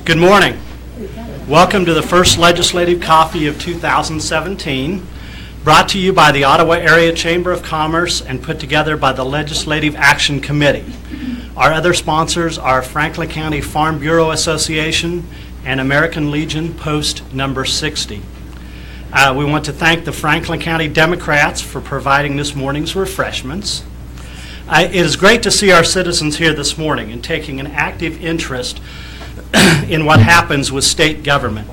Good morning. Welcome to the first Legislative Coffee of 2017, brought to you by the Ottawa Area Chamber of Commerce and put together by the Legislative Action Committee. Our other sponsors are Franklin County Farm Bureau Association and American Legion Post number 60. We want to thank the Franklin County Democrats for providing this morning's refreshments. It is great to see our citizens here this morning and taking an active interest in what happens with state government.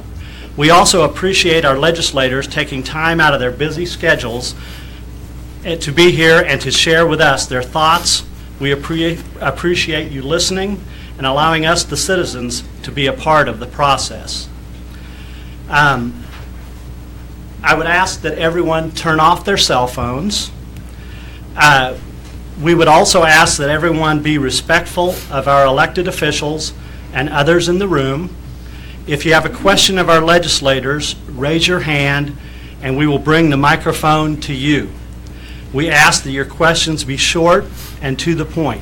We also appreciate our legislators taking time out of their busy schedules to be here and to share with us their thoughts. We appreciate you listening and allowing us, the citizens, to be a part of the process. I would ask that everyone turn off their cell phones. We would also ask that everyone be respectful of our elected officials and others in the room. If you have a question of our legislators, raise your hand and we will bring the microphone to you. We ask that your questions be short and to the point.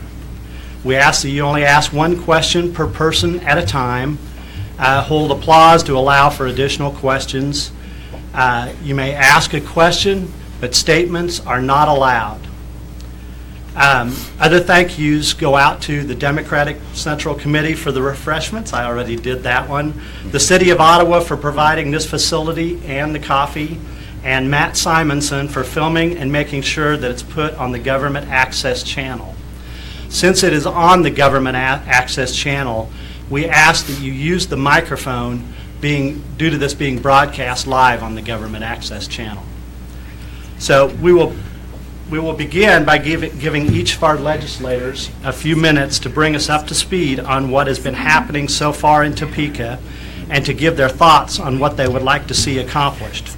We ask that you only ask one question per person at a time. Hold applause to allow for additional questions. You may ask a question, but statements are not allowed. Other thank yous go out to the Democratic Central Committee for the refreshments. I already did that one. The City of Ottawa for providing this facility and the coffee, and Matt Simonson for filming and making sure that it's put on the Government Access Channel. Since it is on the Government Access Channel, we ask that you use the microphone due to this being broadcast live on the Government Access Channel. So we will begin by giving each of our legislators a few minutes to bring us up to speed on what has been happening so far in Topeka and to give their thoughts on what they would like to see accomplished.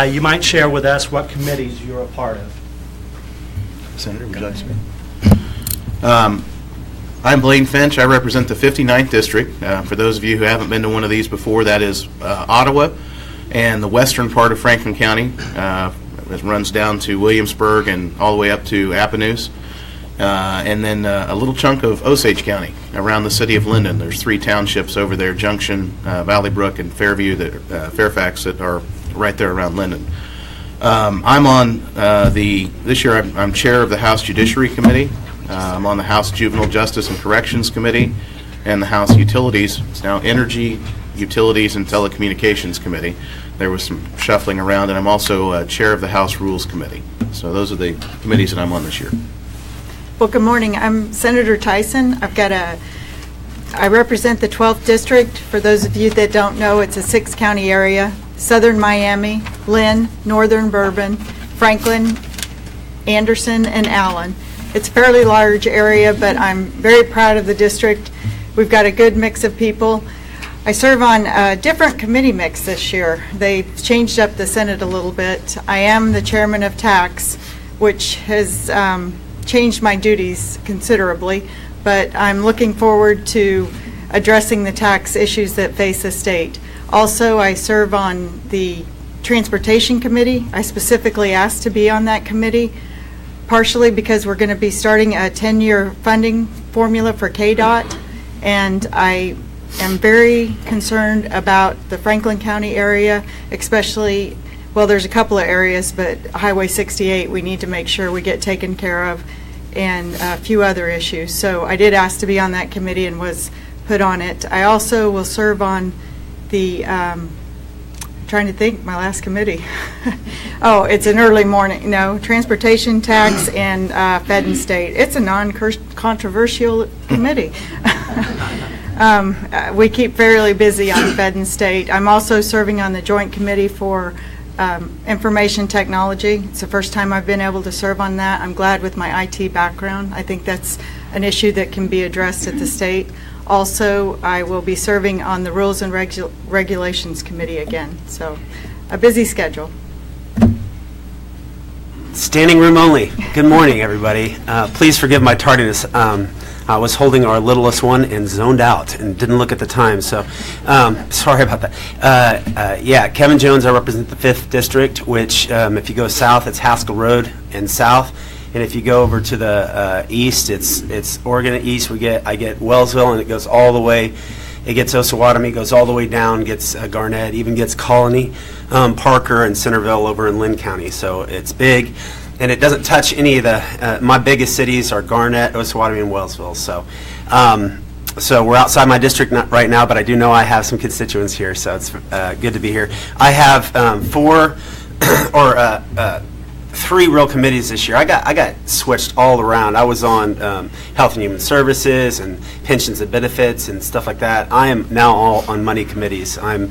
You might share with us what committees you're a part of. Senator, would you like to speak? I'm Blaine Finch. I represent the 59th District. For those of you who haven't been to one of these before, that is Ottawa and the western part of Franklin County. It runs down to Williamsburg and all the way up to Appanoose. And then a little chunk of Osage County around the city of Linden. There's 3 townships over there, Junction, Valley Brook, and Fairview, Fairfax, that are right there around Linden. I'm on this year I'm chair of the House Judiciary Committee. I'm on the House Juvenile Justice and Corrections Committee and the House Utilities, it's now Energy, Utilities, and Telecommunications Committee. There was some shuffling around, and I'm also chair of the House Rules Committee. So those are the committees that I'm on this year. Well, good morning. I'm Senator Tyson. I represent the 12th District. For those of you that don't know, it's a 6-county area: Southern Miami, Lynn, Northern Bourbon, Franklin, Anderson, and Allen. It's a fairly large area, but I'm very proud of the district. We've got a good mix of people. I serve on a different committee mix this year. They've changed up the Senate a little bit. I am the chairman of tax, which has changed my duties considerably, but I'm looking forward to addressing the tax issues that face the state. Also, I serve on the Transportation Committee. I specifically asked to be on that committee, partially because we're going to be starting a 10-year funding formula for KDOT, and I am very concerned about the Franklin County area, especially, well, there's a couple of areas, but Highway 68 we need to make sure we get taken care of, and a few other issues. So I did ask to be on that committee and was put on it. I also will serve on the, trying to think, my last committee. Oh, it's an early morning, no, Transportation, Tax, and Fed and State. It's a non-controversial committee. We keep fairly busy on Fed and State. I'm also serving on the Joint Committee for Information Technology. It's the first time I've been able to serve on that. I'm glad with my IT background. I think that's an issue that can be addressed at the state. Also, I will be serving on the Rules and Regulations Committee again. So, a busy schedule. Standing room only. Good morning, everybody. Please forgive my tardiness. I was holding our littlest one and zoned out and didn't look at the time, so sorry about that. Yeah, Kevin Jones, I represent the 5th District, which if you go south, it's Haskell Road and south. And if you go over to the east, it's Oregon east. I get Wellsville, and it goes all the way. It gets Osawatomie, goes all the way down, gets Garnett, even gets Colony, Parker, and Centerville over in Lynn County. So it's big, and it doesn't touch any of the. My biggest cities are Garnett, Osawatomie, and Wellsville. So we're outside my district right now, but I do know I have some constituents here, so it's good to be here. I have three real committees this year. I got switched all around. I was on Health and Human Services and Pensions and Benefits and stuff like that. I am now all on money committees. I'm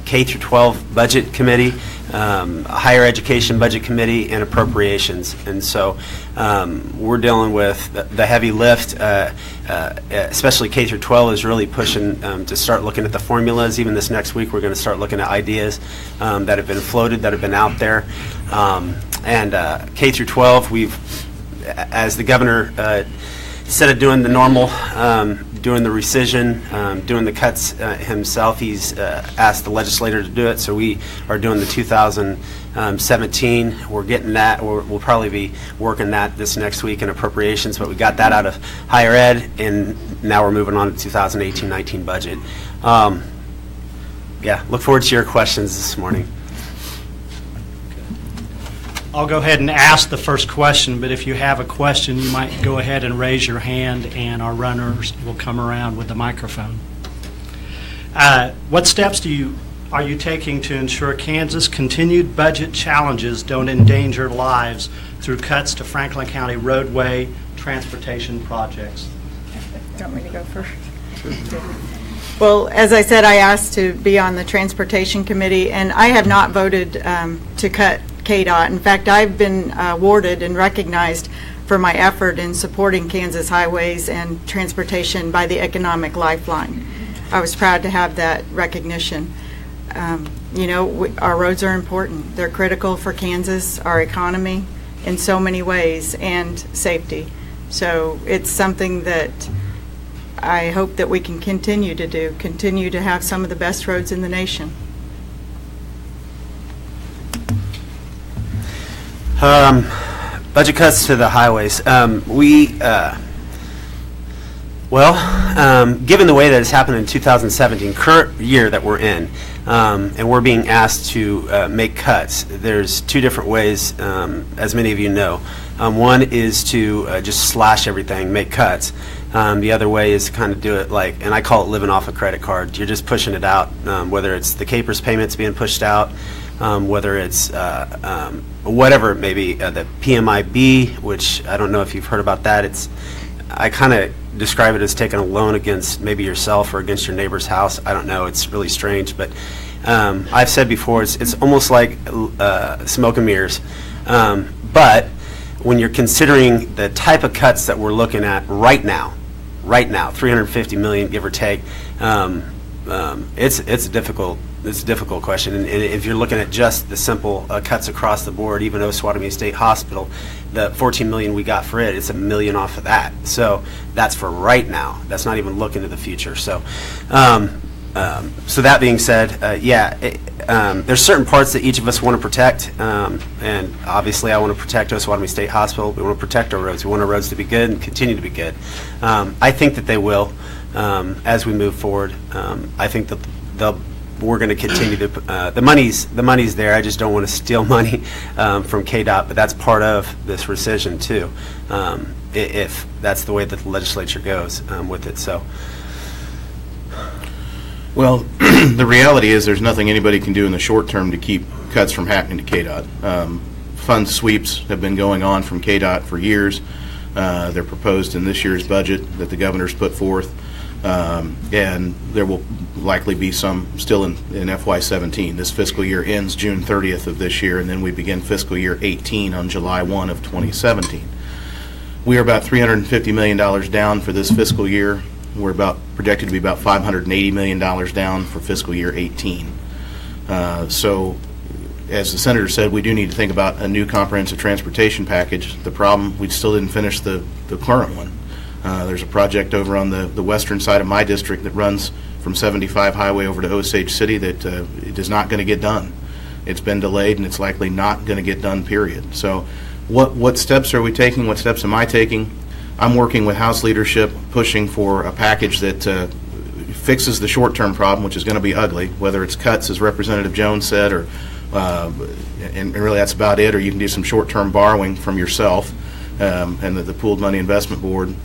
K through 12 Budget Committee, Higher Education Budget Committee, and Appropriations. And so we're dealing with the heavy lift, especially K through 12 is really pushing to start looking at the formulas. Even this next week, we're going to start looking at ideas that have been floated, that have been out there. And K through 12, as the governor, instead of doing the normal, doing the rescission, doing the cuts himself, he's asked the legislator to do it. So we are doing the 2017. We're getting that. We'll probably be working that this next week in appropriations, but we got that out of higher ed, and now we're moving on to 2018-19 budget. Yeah, look forward to your questions this morning. I'll go ahead and ask the first question, but if you have a question, you might go ahead and raise your hand, and our runners will come around with the microphone. What steps are you taking to ensure Kansas' continued budget challenges don't endanger lives through cuts to Franklin County roadway transportation projects? Do you want me to go first? Well, as I said, I asked to be on the Transportation Committee, and I have not voted to cut KDOT. In fact, I've been awarded and recognized for my effort in supporting Kansas highways and transportation by the Economic Lifeline. I was proud to have that recognition. Our roads are important. They're critical for Kansas, our economy, in so many ways, and safety. So it's something that I hope that we can continue to have some of the best roads in the nation. Budget cuts to the highways. Given the way that it's happened in 2017, current year that we're in, and we're being asked to make cuts, there's two different ways, as many of you know. One is to just slash everything, make cuts. The other way is to kind of do it and I call it living off a credit card. You're just pushing it out, whether it's the CAPERS payments being pushed out, whether it's whatever it may be, the PMIB, which I don't know if you've heard about that. I kind of describe it as taking a loan against maybe yourself or against your neighbor's house. I don't know. It's really strange, but I've said before, it's almost like smoke and mirrors. But when you're considering the type of cuts that we're looking at right now, $350 million, give or take, it's a difficult question. And if you're looking at just the simple cuts across the board, even Osawatomie State Hospital, the $14 million we got for it's $1 million off of that. So that's for right now. That's not even looking to the future. So, so that being said, there's certain parts that each of us want to protect, and obviously I want to protect Osawatomie State Hospital. We want to protect our roads. We want our roads to be good and continue to be good. I think that they will as we move forward. I think that we're going to continue to the money's there. I just don't want to steal money from KDOT, but that's part of this rescission too, if that's the way that the legislature goes with it. So. Well, the reality is there's nothing anybody can do in the short term to keep cuts from happening to KDOT. Fund sweeps have been going on from KDOT for years. They're proposed in this year's budget that the governor's put forth, and there will likely be some still in FY17. This fiscal year ends June 30th of this year, and then we begin fiscal year 18 on July 1 of 2017. We are about $350 million down for this fiscal year. We're projected to be about $580 million down for fiscal year 18. So, as the senator said, we do need to think about a new comprehensive transportation package. The problem, we still didn't finish the current one. There's a project over on the western side of my district that runs from 75 Highway over to Osage City that it is not going to get done. It's been delayed, and it's likely not going to get done, period. So what steps are we taking? What steps am I taking? I'm working with House leadership, pushing for a package that fixes the short-term problem, which is going to be ugly, whether it's cuts, as Representative Jones said, or and really that's about it, or you can do some short-term borrowing from yourself and the Pooled Money Investment Board.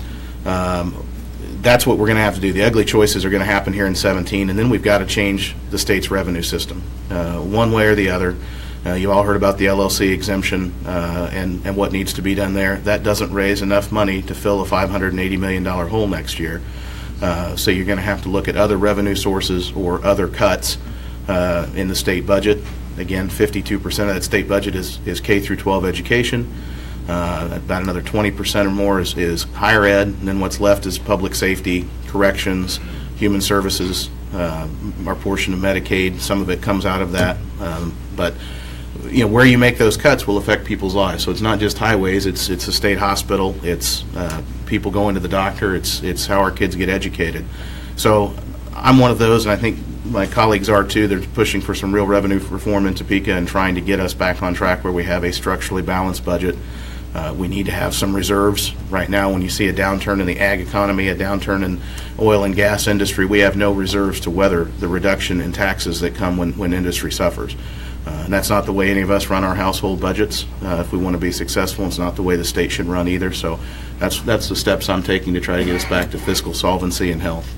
That's what we're going to have to do. The ugly choices are going to happen here in 17, and then we've got to change the state's revenue system, one way or the other. You all heard about the LLC exemption and what needs to be done there. That doesn't raise enough money to fill a $580 million hole next year. So you're going to have to look at other revenue sources or other cuts in the state budget. Again, 52% of that state budget is K through 12 education. About another 20% or more is higher ed, and then what's left is public safety, corrections, human services, our portion of Medicaid. Some of it comes out of that, but where you make those cuts will affect people's lives. So it's not just highways; it's a state hospital, it's people going to the doctor, it's how our kids get educated. So I'm one of those, and I think my colleagues are too. They're pushing for some real revenue reform in Topeka and trying to get us back on track where we have a structurally balanced budget. We need to have some reserves. Right now, when you see a downturn in the ag economy, a downturn in oil and gas industry, we have no reserves to weather the reduction in taxes that come when industry suffers. And that's not the way any of us run our household budgets. If we want to be successful, it's not the way the state should run either. So that's the steps I'm taking to try to get us back to fiscal solvency and health.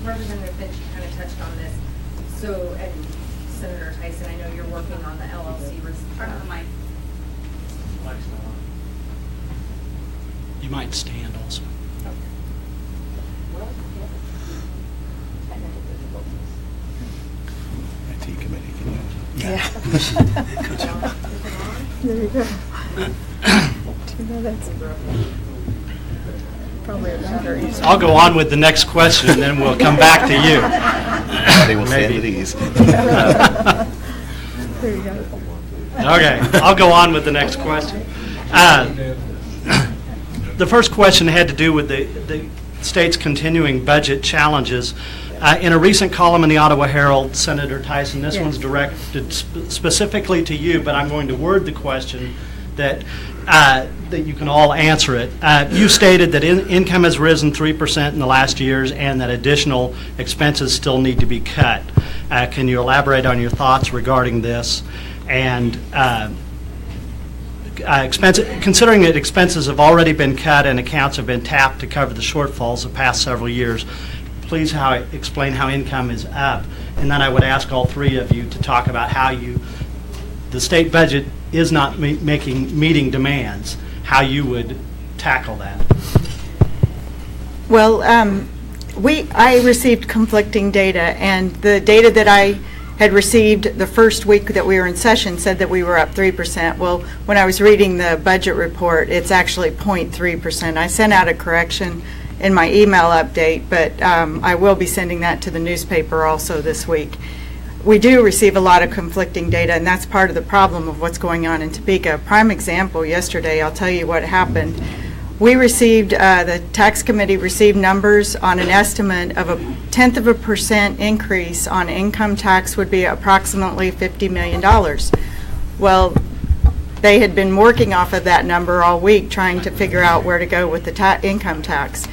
Representative Finch kind of touched on this. So, and Senator Tyson, I know you're working on the LLC. You might stand also. IT committee, can you? Yeah. There you go. Do you know that's probably a better easy. I'll go on with the next question, and then we'll come back to you. They will stand at ease. There you go. Okay, I'll go on with the next question. The first question had to do with the state's continuing budget challenges. In a recent column in the Ottawa Herald, Senator Tyson, this one's directed specifically to you, but I'm going to word the question that you can all answer it. You stated that income has risen 3% in the last years and that additional expenses still need to be cut. Can you elaborate on your thoughts regarding this? And considering that expenses have already been cut and accounts have been tapped to cover the shortfalls the past several years, please explain how income is up. And then I would ask all three of you to talk about how the state budget is not meeting demands, how you would tackle that. Well, I received conflicting data, and the data that I had received the first week that we were in session said that we were up 3%. Well, when I was reading the budget report, it's actually 0.3%. I sent out a correction in my email update, but I will be sending that to the newspaper also this week. We do receive a lot of conflicting data, and that's part of the problem of what's going on in Topeka. Prime example, yesterday, I'll tell you what happened. We received, the tax committee received numbers on an estimate of 0.1% increase on income tax would be approximately $50 million. Well, they had been working off of that number all week trying to figure out where to go with the income tax.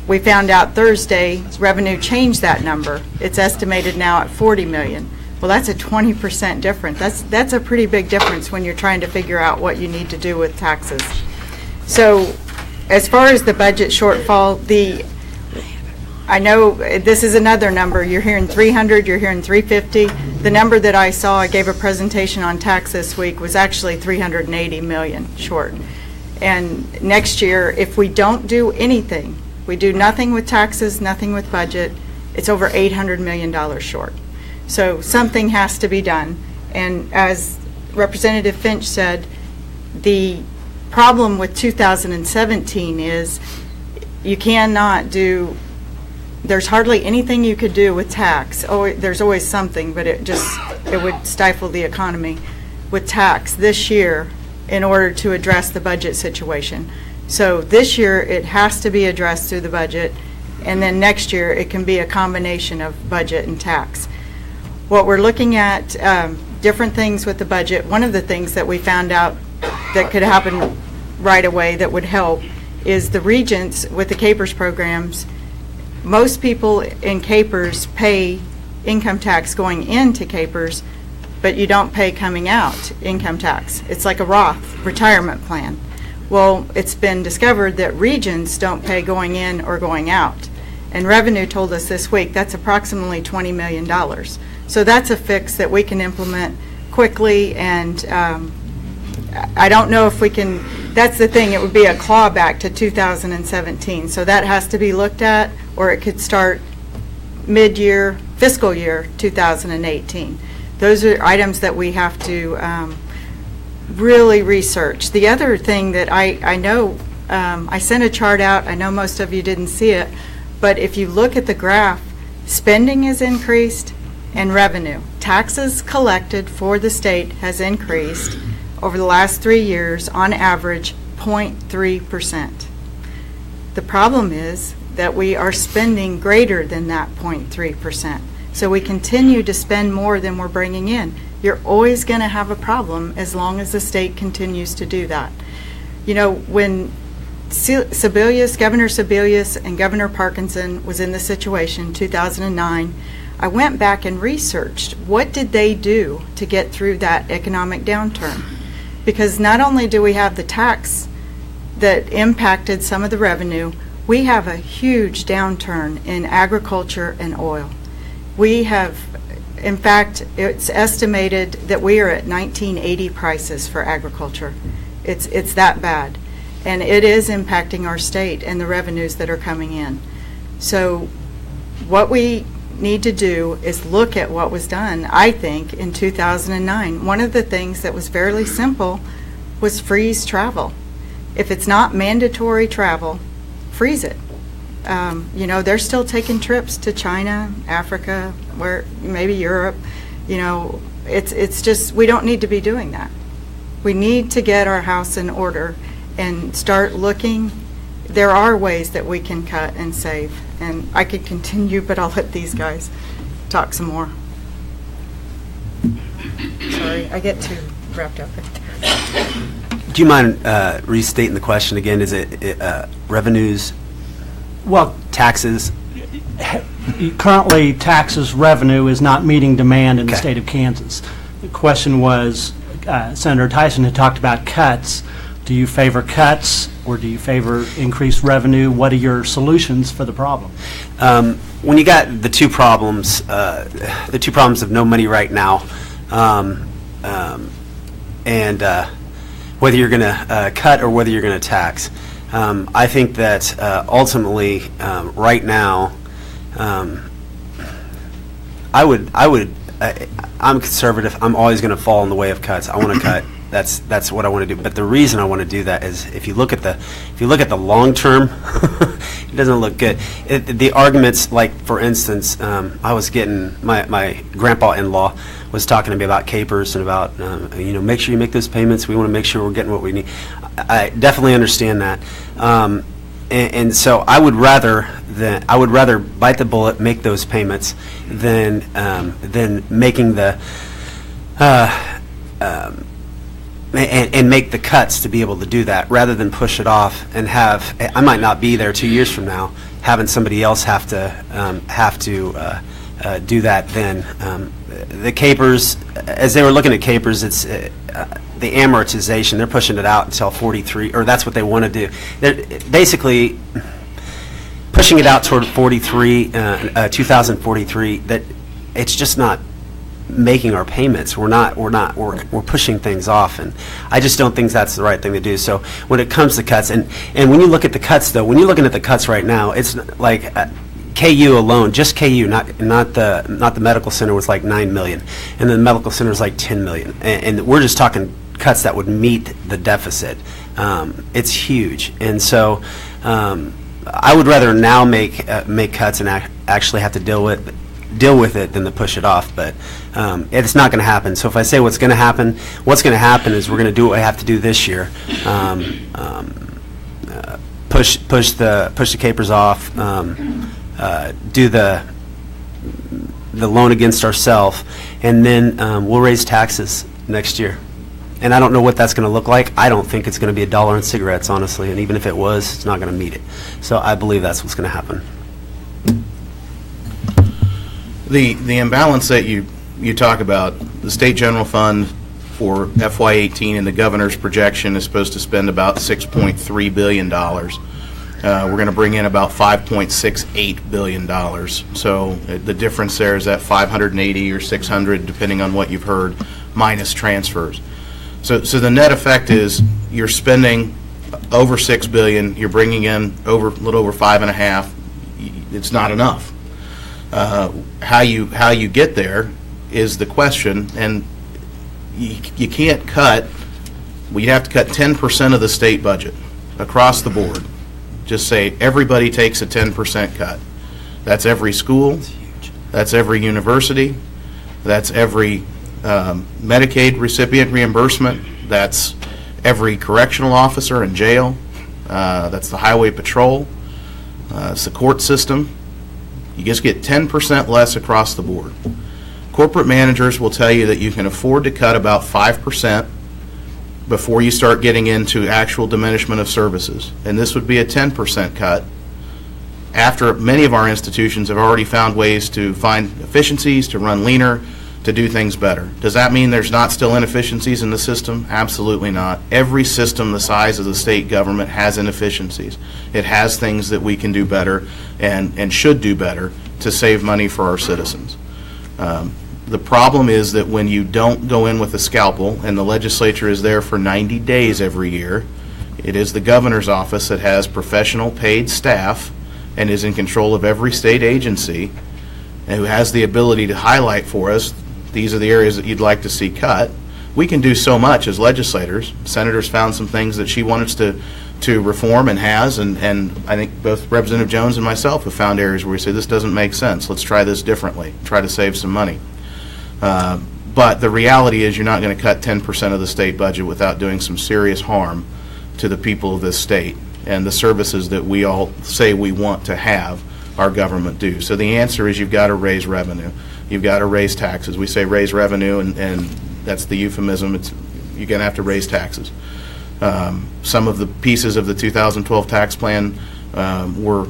We found out Thursday revenue changed that number. It's estimated now at $40 million. Well, that's a 20% difference. That's a pretty big difference when you're trying to figure out what you need to do with taxes. So as far as the budget shortfall, I know this is another number. You're hearing 300, you're hearing 350. The number that I saw, I gave a presentation on tax this week, was actually 380 million short. And next year, if we don't do anything, we do nothing with taxes, nothing with budget, it's over $800 million short. So something has to be done. And as Representative Finch said, the problem with 2017 is you cannot do, there's hardly anything you could do with tax. Oh, there's always something, but it would stifle the economy. With tax this year, in order to address the budget situation. So this year, it has to be addressed through the budget, and then next year, it can be a combination of budget and tax. What we're looking at, different things with the budget. One of the things that we found out that could happen right away that would help is the regents with the CAPERS programs. Most people in CAPERS pay income tax going into CAPERS, but you don't pay coming out income tax. It's like a Roth retirement plan. Well, it's been discovered that regions don't pay going in or going out. And Revenue told us this week that's approximately $20 million. So that's a fix that we can implement quickly, and I don't know if we can, that's the thing, it would be a clawback to 2017. So that has to be looked at, or it could start mid-year, fiscal year 2018. Those are items that we have to really research. The other thing that I know, I sent a chart out, I know most of you didn't see it, but if you look at the graph, spending has increased and revenue. Taxes collected for the state has increased over the last 3 years on average 0.3%. The problem is that we are spending greater than that 0.3%. So we continue to spend more than we're bringing in. You're always going to have a problem as long as the state continues to do that. You know, when Sebelius, Governor Sebelius and Governor Parkinson was in the situation, 2009, I went back and researched what did they do to get through that economic downturn. Because not only do we have the tax that impacted some of the revenue, we have a huge downturn in agriculture and oil. We have, in fact, it's estimated that we are at 1980 prices for agriculture. It's that bad. And it is impacting our state and the revenues that are coming in. So what we need to do is look at what was done, I think, in 2009. One of the things that was fairly simple was freeze travel. If it's not mandatory travel, freeze it. You know, they're still taking trips to China, Africa, where maybe Europe. You know, it's just, we don't need to be doing that. We need to get our house in order and start looking. There are ways that we can cut and save. And I could continue, but I'll let these guys talk some more. Sorry, I get too wrapped up in there. Do you mind restating the question again? Is it revenues, Well, taxes? currently, taxes revenue is not meeting demand in the Okay. state of Kansas. The question was, Senator Tyson had talked about cuts. Do you favor cuts, or do you favor increased revenue? What are your solutions for the problem? When you got the two problems of no money right now, and whether you're going to cut or whether you're going to tax, I think that ultimately, right now, I'm conservative. I'm always going to fall in the way of cuts. I want to cut. That's what I want to do. But the reason I want to do that is if you look at the long term, it doesn't look good. The arguments, like for instance, I was getting my grandpa-in-law was talking to me about capers and about make sure you make those payments. We want to make sure we're getting what we need. I definitely understand that, and so I would rather bite the bullet, make those payments, than making the and make the cuts to be able to do that, rather than push it off and I might not be there 2 years from now, having somebody else have to do that then. The capers, as they were looking at capers, it's the amortization. They're pushing it out until 43, or that's what they want to do. They're basically pushing it out toward 2043. That it's just not making our payments. We're pushing things off, and I just don't think that's the right thing to do. So when it comes to cuts, and when you look at the cuts, though, when you're looking at the cuts right now, it's like KU alone, just KU, not the medical center, was like $9 million, and the medical center is like $10 million, and we're just talking cuts that would meet the deficit. It's huge, and so I would rather now make cuts and actually have to deal with deal with it than to push it off, but it's not going to happen. So if I say what's going to happen is we're going to do what we have to do this year. Push the capers off, do the loan against ourselves, and then we'll raise taxes next year. And I don't know what that's going to look like. I don't think it's going to be $1 in cigarettes, honestly, and even if it was, it's not going to meet it. So I believe that's what's going to happen. The imbalance that you talk about, the state general fund for FY18 and the governor's projection is supposed to spend about $6.3 billion. We're going to bring in about $5.68 billion. So the difference there is that 580 or 600, depending on what you've heard, minus transfers. So the net effect is you're spending over $6 billion, you're bringing in a little over 5.5. It's not enough. How you get there is the question, and you can't cut. Well, you have to cut 10% of the state budget across the board. Just say everybody takes a 10% cut. That's every school. That's every university. That's every Medicaid recipient reimbursement. That's every correctional officer in jail. That's the highway patrol. It's the court system. You just get 10% less across the board. Corporate managers will tell you that you can afford to cut about 5% before you start getting into actual diminishment of services. And this would be a 10% cut after many of our institutions have already found ways to find efficiencies, to run leaner, to do things better. Does that mean there's not still inefficiencies in the system? Absolutely not. Every system the size of the state government has inefficiencies. It has things that we can do better and should do better to save money for our citizens. The problem is that when you don't go in with a scalpel, and the legislature is there for 90 days every year, it is the governor's office that has professional paid staff and is in control of every state agency and who has the ability to highlight for us, these are the areas that you'd like to see cut. We can do so much as legislators. Senators found some things that she wanted us to reform and has, and I think both Representative Jones and myself have found areas where we say this doesn't make sense. Let's try this differently, try to save some money. But the reality is you're not going to cut 10% of the state budget without doing some serious harm to the people of this state and the services that we all say we want to have our government do. So the answer is you've got to raise revenue. You've got to raise taxes. We say raise revenue, and that's the euphemism. You're going to have to raise taxes. Some of the pieces of the 2012 tax plan were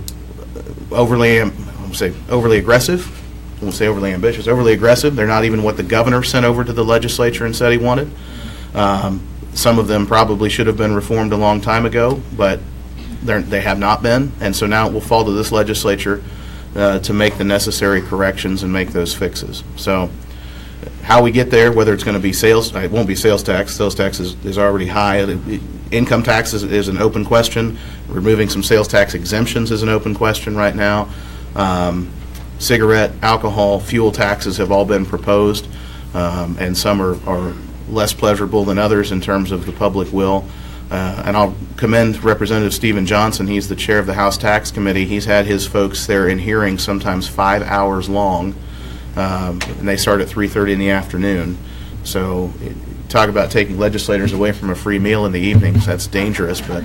overly aggressive. I won't say overly ambitious, overly aggressive. They're not even what the governor sent over to the legislature and said he wanted. Some of them probably should have been reformed a long time ago, but they have not been, and so now it will fall to this legislature to make the necessary corrections and make those fixes. So how we get there, whether it's going to be sales, it won't be sales tax. Sales tax is already high. Income tax is an open question. Removing some sales tax exemptions is an open question right now. Cigarette, alcohol, fuel taxes have all been proposed, and some are less pleasurable than others in terms of the public will. And I'll commend Representative Stephen Johnson. He's the chair of the House Tax Committee. He's had his folks there in hearings sometimes 5 hours long, and they start at 3:30 in the afternoon. So talk about taking legislators away from a free meal in the evenings. That's dangerous, but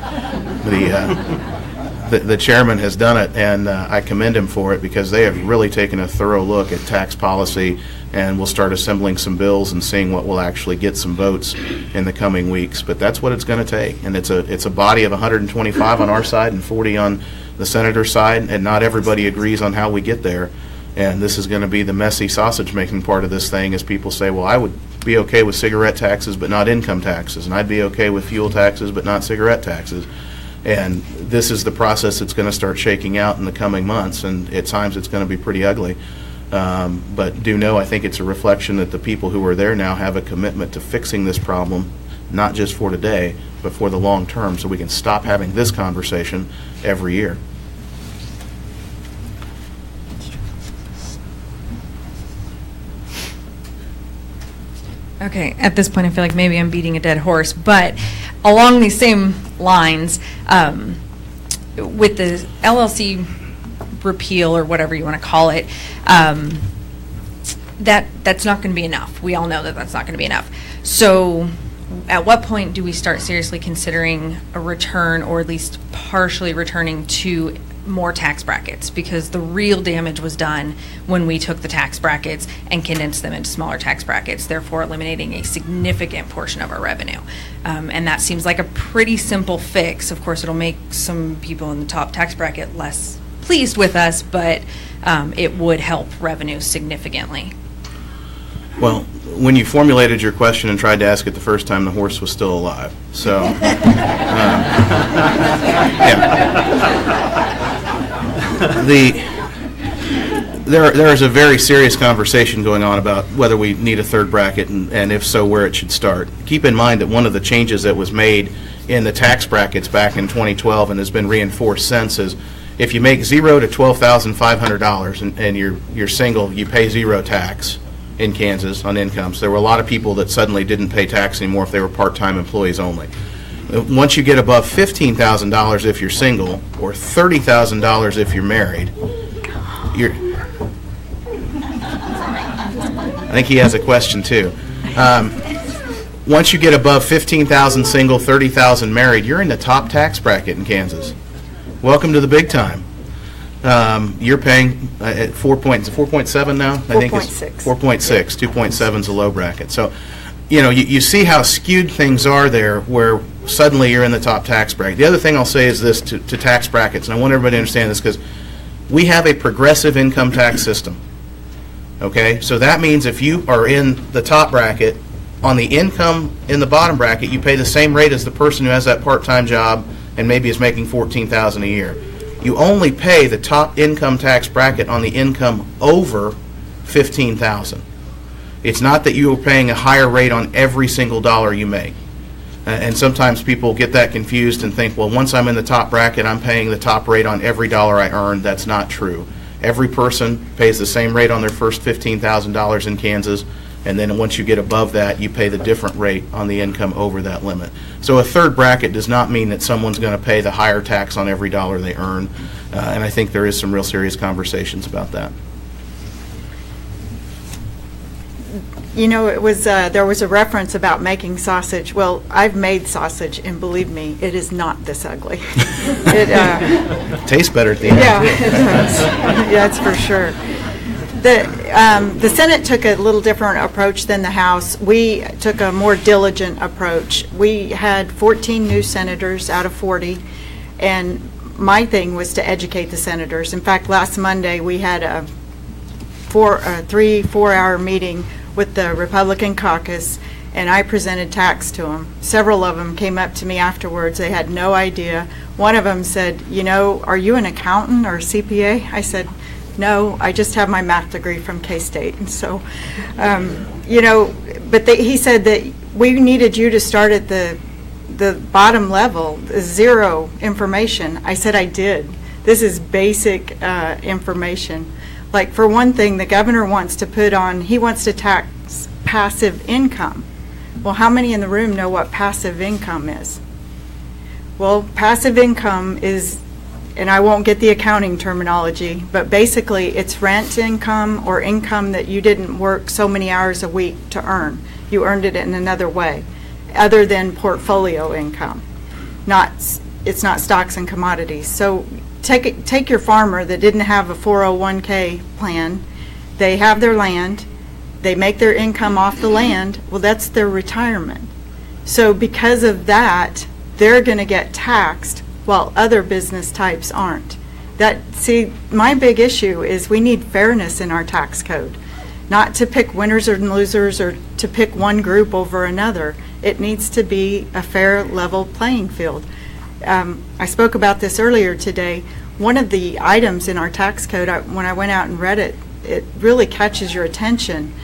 the chairman has done it, and I commend him for it because they have really taken a thorough look at tax policy, and we'll start assembling some bills and seeing what will actually get some votes in the coming weeks. But that's what it's going to take, and it's a body of 125 on our side and 40 on the senator's side, and not everybody agrees on how we get there. And this is going to be the messy sausage-making part of this thing, as people say, well, I would be okay with cigarette taxes but not income taxes, and I'd be okay with fuel taxes but not cigarette taxes. And this is the process that's going to start shaking out in the coming months, and at times it's going to be pretty ugly. But do know, I think it's a reflection that the people who are there now have a commitment to fixing this problem, not just for today, but for the long term, so we can stop having this conversation every year. Okay, at this point, I feel like maybe I'm beating a dead horse, but along these same lines, with the LLC repeal or whatever you want to call it, that's not going to be enough. We all know that that's not going to be enough. So at what point do we start seriously considering a return, or at least partially returning to more tax brackets? Because the real damage was done when we took the tax brackets and condensed them into smaller tax brackets, therefore eliminating a significant portion of our revenue. And that seems like a pretty simple fix. Of course, it'll make some people in the top tax bracket less pleased with us, but it would help revenue significantly. Well, when you formulated your question and tried to ask it the first time, the horse was still alive. So, there is a very serious conversation going on about whether we need a third bracket, and if so, where it should start. Keep in mind that one of the changes that was made in the tax brackets back in 2012 and has been reinforced since is if you make $0 to $12,500 and you're single, you pay zero tax in Kansas on incomes. There were a lot of people that suddenly didn't pay tax anymore if they were part-time employees only. Once you get above $15,000 if you're single, or $30,000 if you're married, I think he has a question too. Once you get above $15,000 single, $30,000 married, you're in the top tax bracket in Kansas. Welcome to the big time. You're paying at 4.7 now? I think it's 4.6. 2.7 is a low bracket. So, you see how skewed things are there, where suddenly you're in the top tax bracket. The other thing I'll say is this to tax brackets, and I want everybody to understand this because we have a progressive income tax system. Okay? So that means if you are in the top bracket, on the income in the bottom bracket, you pay the same rate as the person who has that part-time job and maybe is making $14,000 a year. You only pay the top income tax bracket on the income over $15,000. It's not that you are paying a higher rate on every single dollar you make. And sometimes people get that confused and think, well, once I'm in the top bracket, I'm paying the top rate on every dollar I earn. That's not true. Every person pays the same rate on their first $15,000 in Kansas, and then once you get above that, you pay the different rate on the income over that limit. So a third bracket does not mean that someone's going to pay the higher tax on every dollar they earn, and I think there is some real serious conversations about that. It was there was a reference about making sausage. Well, I've made sausage, and believe me, it is not this ugly. It tastes better at the end. Yeah, it does. Yeah, that's for sure. The Senate took a little different approach than the House. We took a more diligent approach. We had 14 new senators out of 40, and my thing was to educate the senators. In fact, last Monday we had a 3-4 hour meeting with the Republican caucus, and I presented tax to them. Several of them came up to me afterwards. They had no idea. One of them said, are you an accountant or a CPA? I said, no, I just have my math degree from K-State. And so, but he said that we needed you to start at the bottom level, zero information. I said I did. This is basic information. Like, for one thing, the governor wants to he wants to tax passive income. Well, how many in the room know what passive income is? Well, passive income is, and I won't get the accounting terminology, but basically it's rent income or income that you didn't work so many hours a week to earn. You earned it in another way, other than portfolio income. It's not stocks and commodities. So take your farmer that didn't have a 401k plan. They have their land. They make their income off the land. Well, that's their retirement. So because of that, they're going to get taxed while other business types aren't. My big issue is we need fairness in our tax code, not to pick winners and losers or to pick one group over another. It needs to be a fair, level playing field. I spoke about this earlier today. One of the items in our tax code, when I went out and read it, it really catches your attention.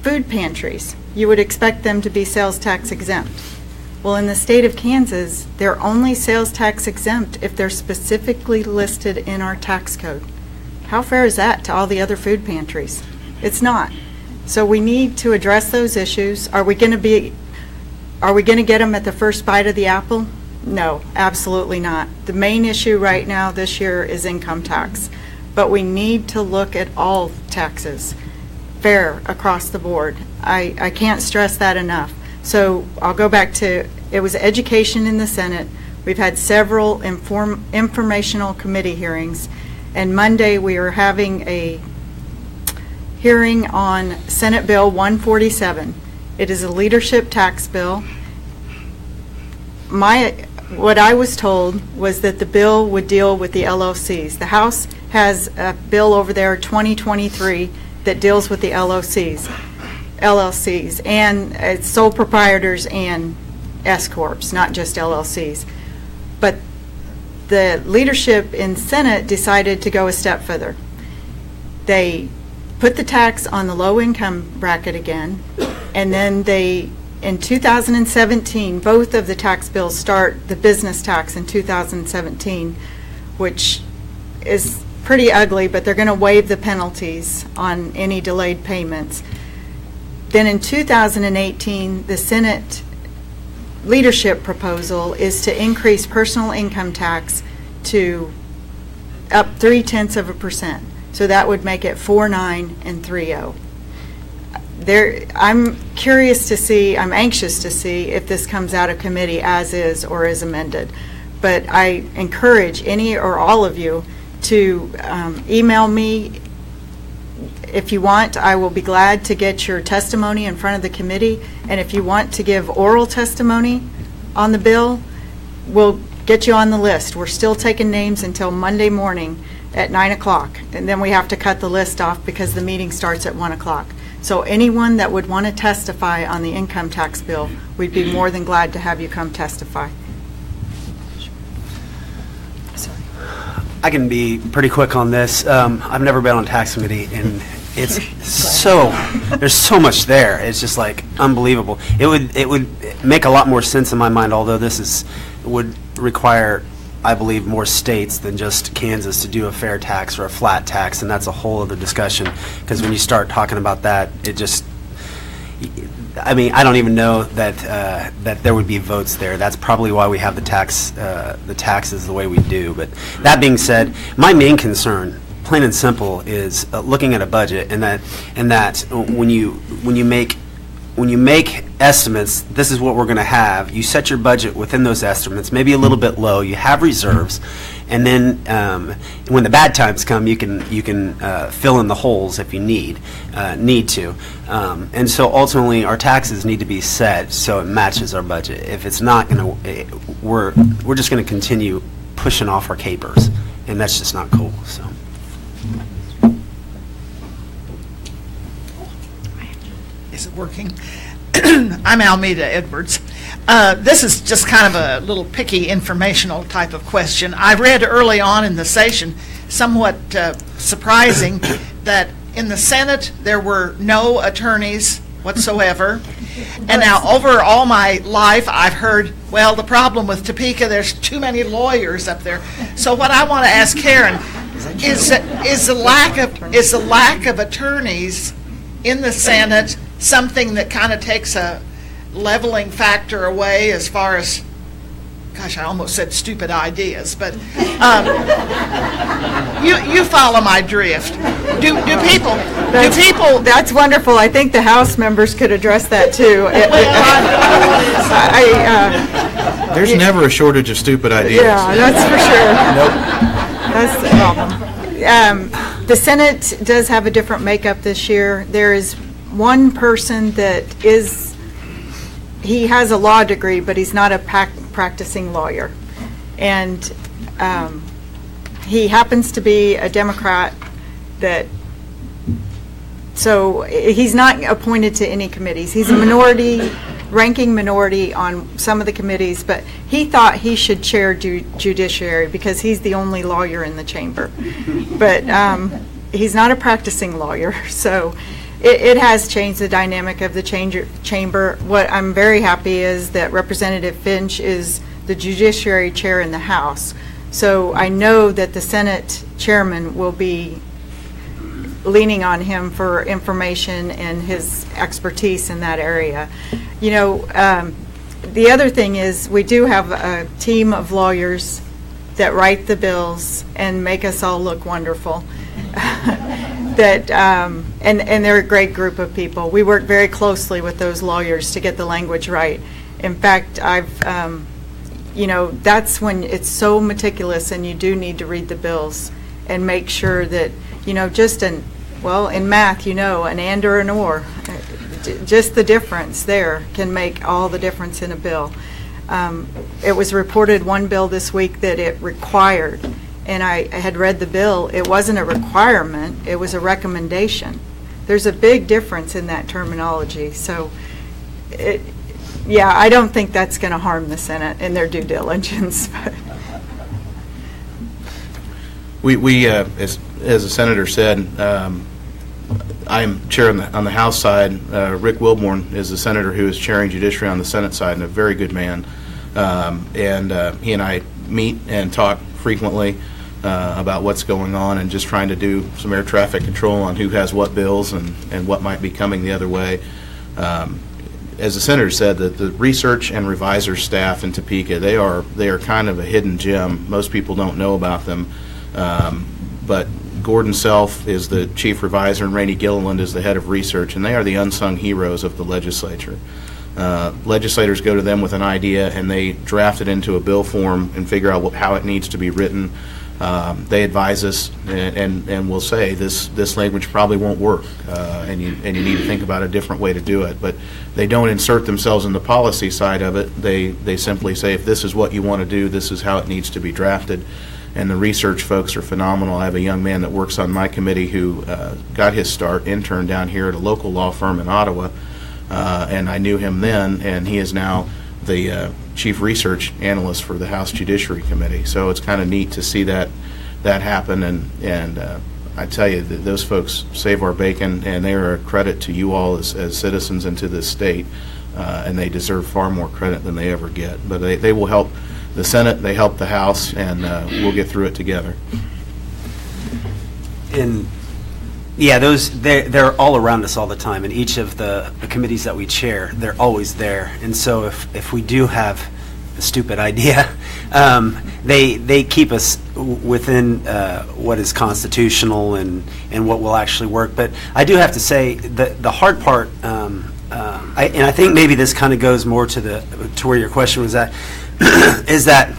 Food pantries, you would expect them to be sales tax exempt. Well, in the state of Kansas, they're only sales tax exempt if they're specifically listed in our tax code. How fair is that to all the other food pantries? It's not. So we need to address those issues. Are we going to get them at the first bite of the apple? No, absolutely not. The main issue right now this year is income tax. But we need to look at all taxes. fair across the board. I can't stress that enough. So I'll go back to, it was education in the Senate. We've had several informational committee hearings, and Monday we are having a hearing on Senate Bill 147. It is a leadership tax bill. What I was told was that the bill would deal with the LLCs. The House has a bill over there, 2023, that deals with the LLCs, and it's sole proprietors and S-corps, not just LLCs. But the leadership in Senate decided to go a step further. They put the tax on the low income bracket again, and then in 2017, both of the tax bills start the business tax in 2017, which is pretty ugly, but they're going to waive the penalties on any delayed payments. Then in 2018, the Senate leadership proposal is to increase personal income tax to up 0.3%. So that would make it 4.9 and 3.0. I'm curious to see, I'm anxious to see if this comes out of committee as is or is amended. But I encourage any or all of you to email me if you want. I will be glad to get your testimony in front of the committee. And if you want to give oral testimony on the bill, we'll get you on the list. We're still taking names until Monday morning at 9 o'clock. And then we have to cut the list off because the meeting starts at 1 o'clock. So anyone that would want to testify on the income tax bill, we'd be more than glad to have you come testify. I can be pretty quick on this. I've never been on tax committee, and it's there's so much there. It's just like unbelievable. It would make a lot more sense in my mind, although this would require, I believe, more states than just Kansas to do a fair tax or a flat tax, and that's a whole other discussion, because when you start talking about that, it just, I mean, I don't even know that there would be votes there. That's probably why we have the taxes the way we do. But that being said, my main concern, plain and simple, is looking at a budget, and that when you make estimates, this is what we're going to have. You set your budget within those estimates, maybe a little bit low. You have reserves, and then when the bad times come, you can fill in the holes if you need to. And so ultimately, our taxes need to be set so it matches our budget. If it's not going to, we're just going to continue pushing off our capers, and that's just not cool. So. Is it working? I'm Almeida Edwards. This is just kind of a little picky informational type of question. I read early on in the session, somewhat surprising, that in the Senate there were no attorneys whatsoever. And now over all my life I've heard, well, the problem with Topeka, there's too many lawyers up there. So what I want to ask Karen is the lack of attorneys in the Senate something that kind of takes a leveling factor away as far as, gosh, I almost said stupid ideas, but you follow my drift. Do people? That's wonderful. I think the House members could address that too. There's never a shortage of stupid ideas. Yeah, that's for sure. Nope. That's the problem. The Senate does have a different makeup this year. There is one person that he has a law degree, but he's not a practicing lawyer. And he happens to be a Democrat so he's not appointed to any committees. He's a ranking minority on some of the committees, but he thought he should chair judiciary because he's the only lawyer in the chamber. But he's not a practicing lawyer, so it has changed the dynamic of the chamber. What I'm very happy is that Representative Finch is the judiciary chair in the House. So I know that the Senate chairman will be leaning on him for information and his expertise in that area. You know, the other thing is we do have a team of lawyers that write the bills and make us all look wonderful. that, and they're a great group of people. We work very closely with those lawyers to get the language right. In fact, that's when it's so meticulous, and you do need to read the bills and make sure that, in math, an and or an or, just the difference there can make all the difference in a bill. It was reported one bill this week that it required, and I had read the bill. It wasn't a requirement, it was a recommendation. There's a big difference in that terminology. So, I don't think that's going to harm the Senate in their due diligence. We as the senator said, I'm chair on the House side. Rick Wilborn is the senator who is chairing judiciary on the Senate side, and a very good man. And he and I meet and talk frequently about what's going on, and just trying to do some air traffic control on who has what bills and what might be coming the other way. As the senator said, the research and reviser staff in Topeka, they are kind of a hidden gem. Most people don't know about them. But Gordon Self is the chief reviser, and Rainey Gilliland is the head of research, and they are the unsung heroes of the legislature. Legislators go to them with an idea, and they draft it into a bill form and figure out how it needs to be written. They advise us and will say this language probably won't work, and you need to think about a different way to do it. But they don't insert themselves in the policy side of it. They simply say, if this is what you want to do, this is how it needs to be drafted. And the research folks are phenomenal. I have a young man that works on my committee who got his intern down here at a local law firm in Ottawa, and I knew him then, and he is now the chief research analyst for the House Judiciary Committee. So it's kind of neat to see that happen, and I tell you, those folks save our bacon, and they are a credit to you all as citizens and to this state, and they deserve far more credit than they ever get. But they will help the Senate, they help the House, and we'll get through it together. And yeah, they're all around us all the time. In each of the committees that we chair, they're always there. And so if we do have a stupid idea, they keep us within what is constitutional and what will actually work. But I do have to say the hard part, and I think maybe this kind of goes more to where your question was at, is that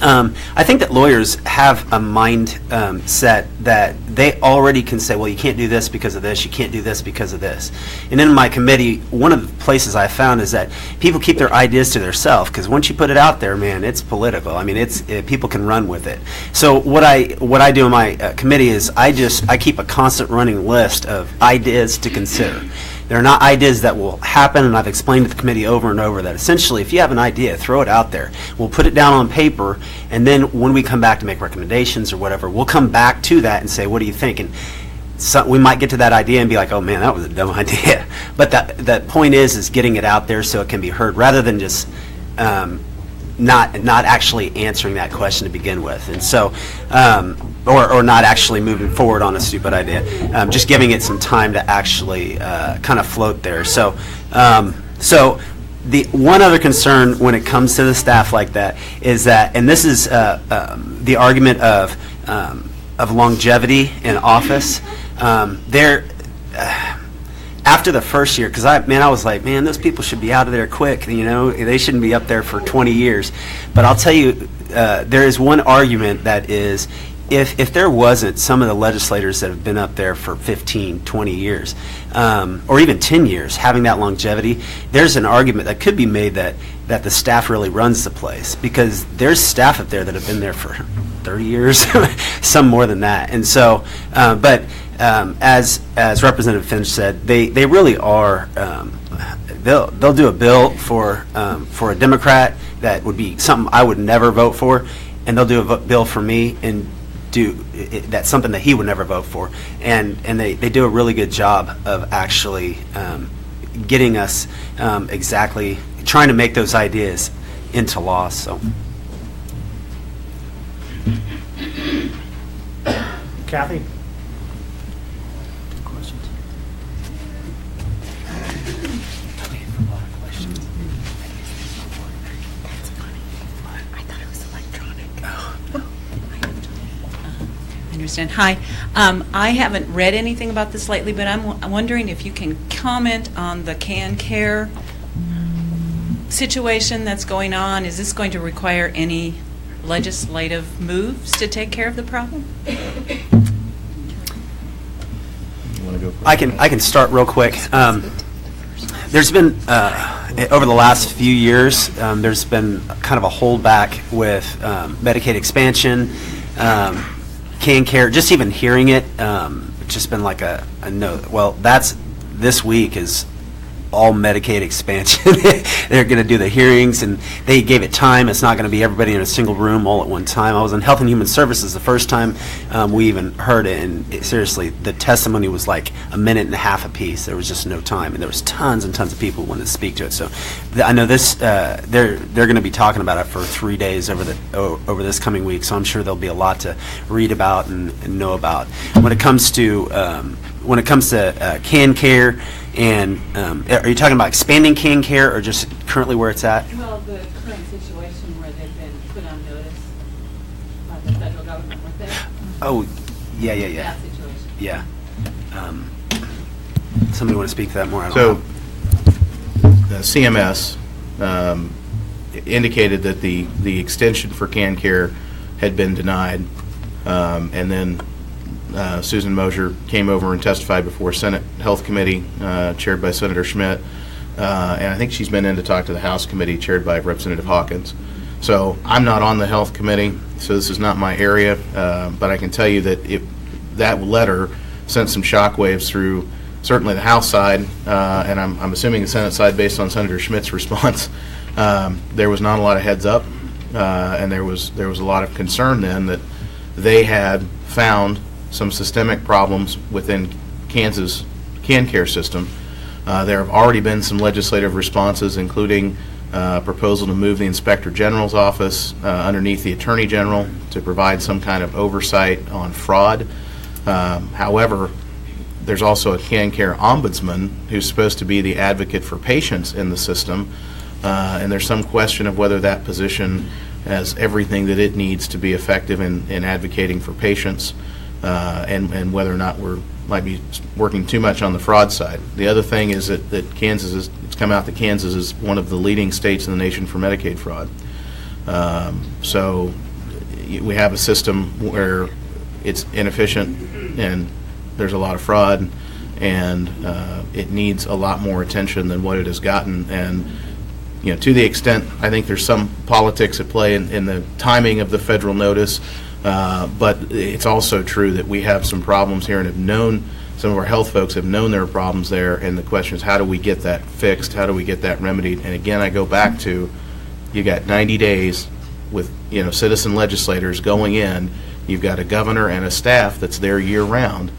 I think that lawyers have a mind set that they already can say, well, you can't do this because of this, you can't do this because of this. And in my committee, one of the places I found is that people keep their ideas to themselves, because once you put it out there, man, it's political. I mean, people can run with it. So what I do in my committee is I keep a constant running list of ideas to consider. They're not ideas that will happen, and I've explained to the committee over and over that essentially if you have an idea, throw it out there. We'll put it down on paper, and then when we come back to make recommendations or whatever, we'll come back to that and say, what do you think? And so we might get to that idea and be like, oh man, that was a dumb idea. But that point is getting it out there so it can be heard, rather than just not actually answering that question to begin with. And so or not actually moving forward on a stupid idea, just giving it some time to actually kind of float there. So the one other concern when it comes to the staff like that is that, and this is the argument of longevity in office. After the first year, because I was like, man, those people should be out of there quick. They shouldn't be up there for 20 years. But I'll tell you, there is one argument that is, if there wasn't some of the legislators that have been up there for 15, 20 years, or even 10 years, having that longevity, there's an argument that could be made that the staff really runs the place, because there's staff up there that have been there for 30 years, some more than that. And so, as Representative Finch said, they really are. They'll do a bill for a Democrat that would be something I would never vote for, and they'll do a bill for me and that's something that he would never vote for, and they do a really good job of actually getting us exactly trying to make those ideas into law. So. Kathy? understand. Hi. I haven't read anything about this lately, but I'm wondering if you can comment on the CanCare situation that's going on. Is this going to require any legislative moves to take care of the problem? You want to go for it? I can start real quick. There's been, over the last few years, there's been kind of a holdback with Medicaid expansion, CanCare, just even hearing it, it's just been like a no. Well, this week is all Medicaid expansion. They're going to do the hearings, and they gave it time. It's not going to be everybody in a single room all at one time. I was in Health and Human Services the first time we even heard it, and seriously, the testimony was like a minute and a half apiece. There was just no time, and there was tons and tons of people who wanted to speak to it. So I know this. They're going to be talking about it for 3 days over this coming week. So I'm sure there'll be a lot to read about and know about when it comes to CanCare. And are you talking about expanding CanCare or just currently where it's at? Well, the current situation where they've been put on notice by the federal government, weren't they? Oh, yeah. That situation. Yeah. Somebody want to speak to that more? I don't So, know. CMS indicated that the extension for CanCare had been denied, and then Susan Mosier came over and testified before Senate Health Committee, chaired by Senator Schmidt, and I think she's been in to talk to the House Committee, chaired by Representative Hawkins. So I'm not on the Health Committee, so this is not my area, but I can tell you that that letter sent some shockwaves through certainly the House side, and I'm assuming the Senate side based on Senator Schmidt's response. There was not a lot of heads up, and there was a lot of concern then that they had found some systemic problems within Kansas CanCare system. There have already been some legislative responses, including a proposal to move the Inspector General's office underneath the Attorney General to provide some kind of oversight on fraud. However, there's also a CanCare ombudsman who's supposed to be the advocate for patients in the system, and there's some question of whether that position has everything that it needs to be effective in advocating for patients. And whether or not might be working too much on the fraud side. The other thing is that it's come out that Kansas is one of the leading states in the nation for Medicaid fraud. So we have a system where it's inefficient and there's a lot of fraud, and it needs a lot more attention than what it has gotten. And to the extent I think there's some politics at play in the timing of the federal notice. But it's also true that we have some problems here and some of our health folks have known there are problems there, and the question is, how do we get that fixed? How do we get that remedied? And again, I go back to, you got 90 days with, citizen legislators going in. You've got a governor and a staff that's there year-round,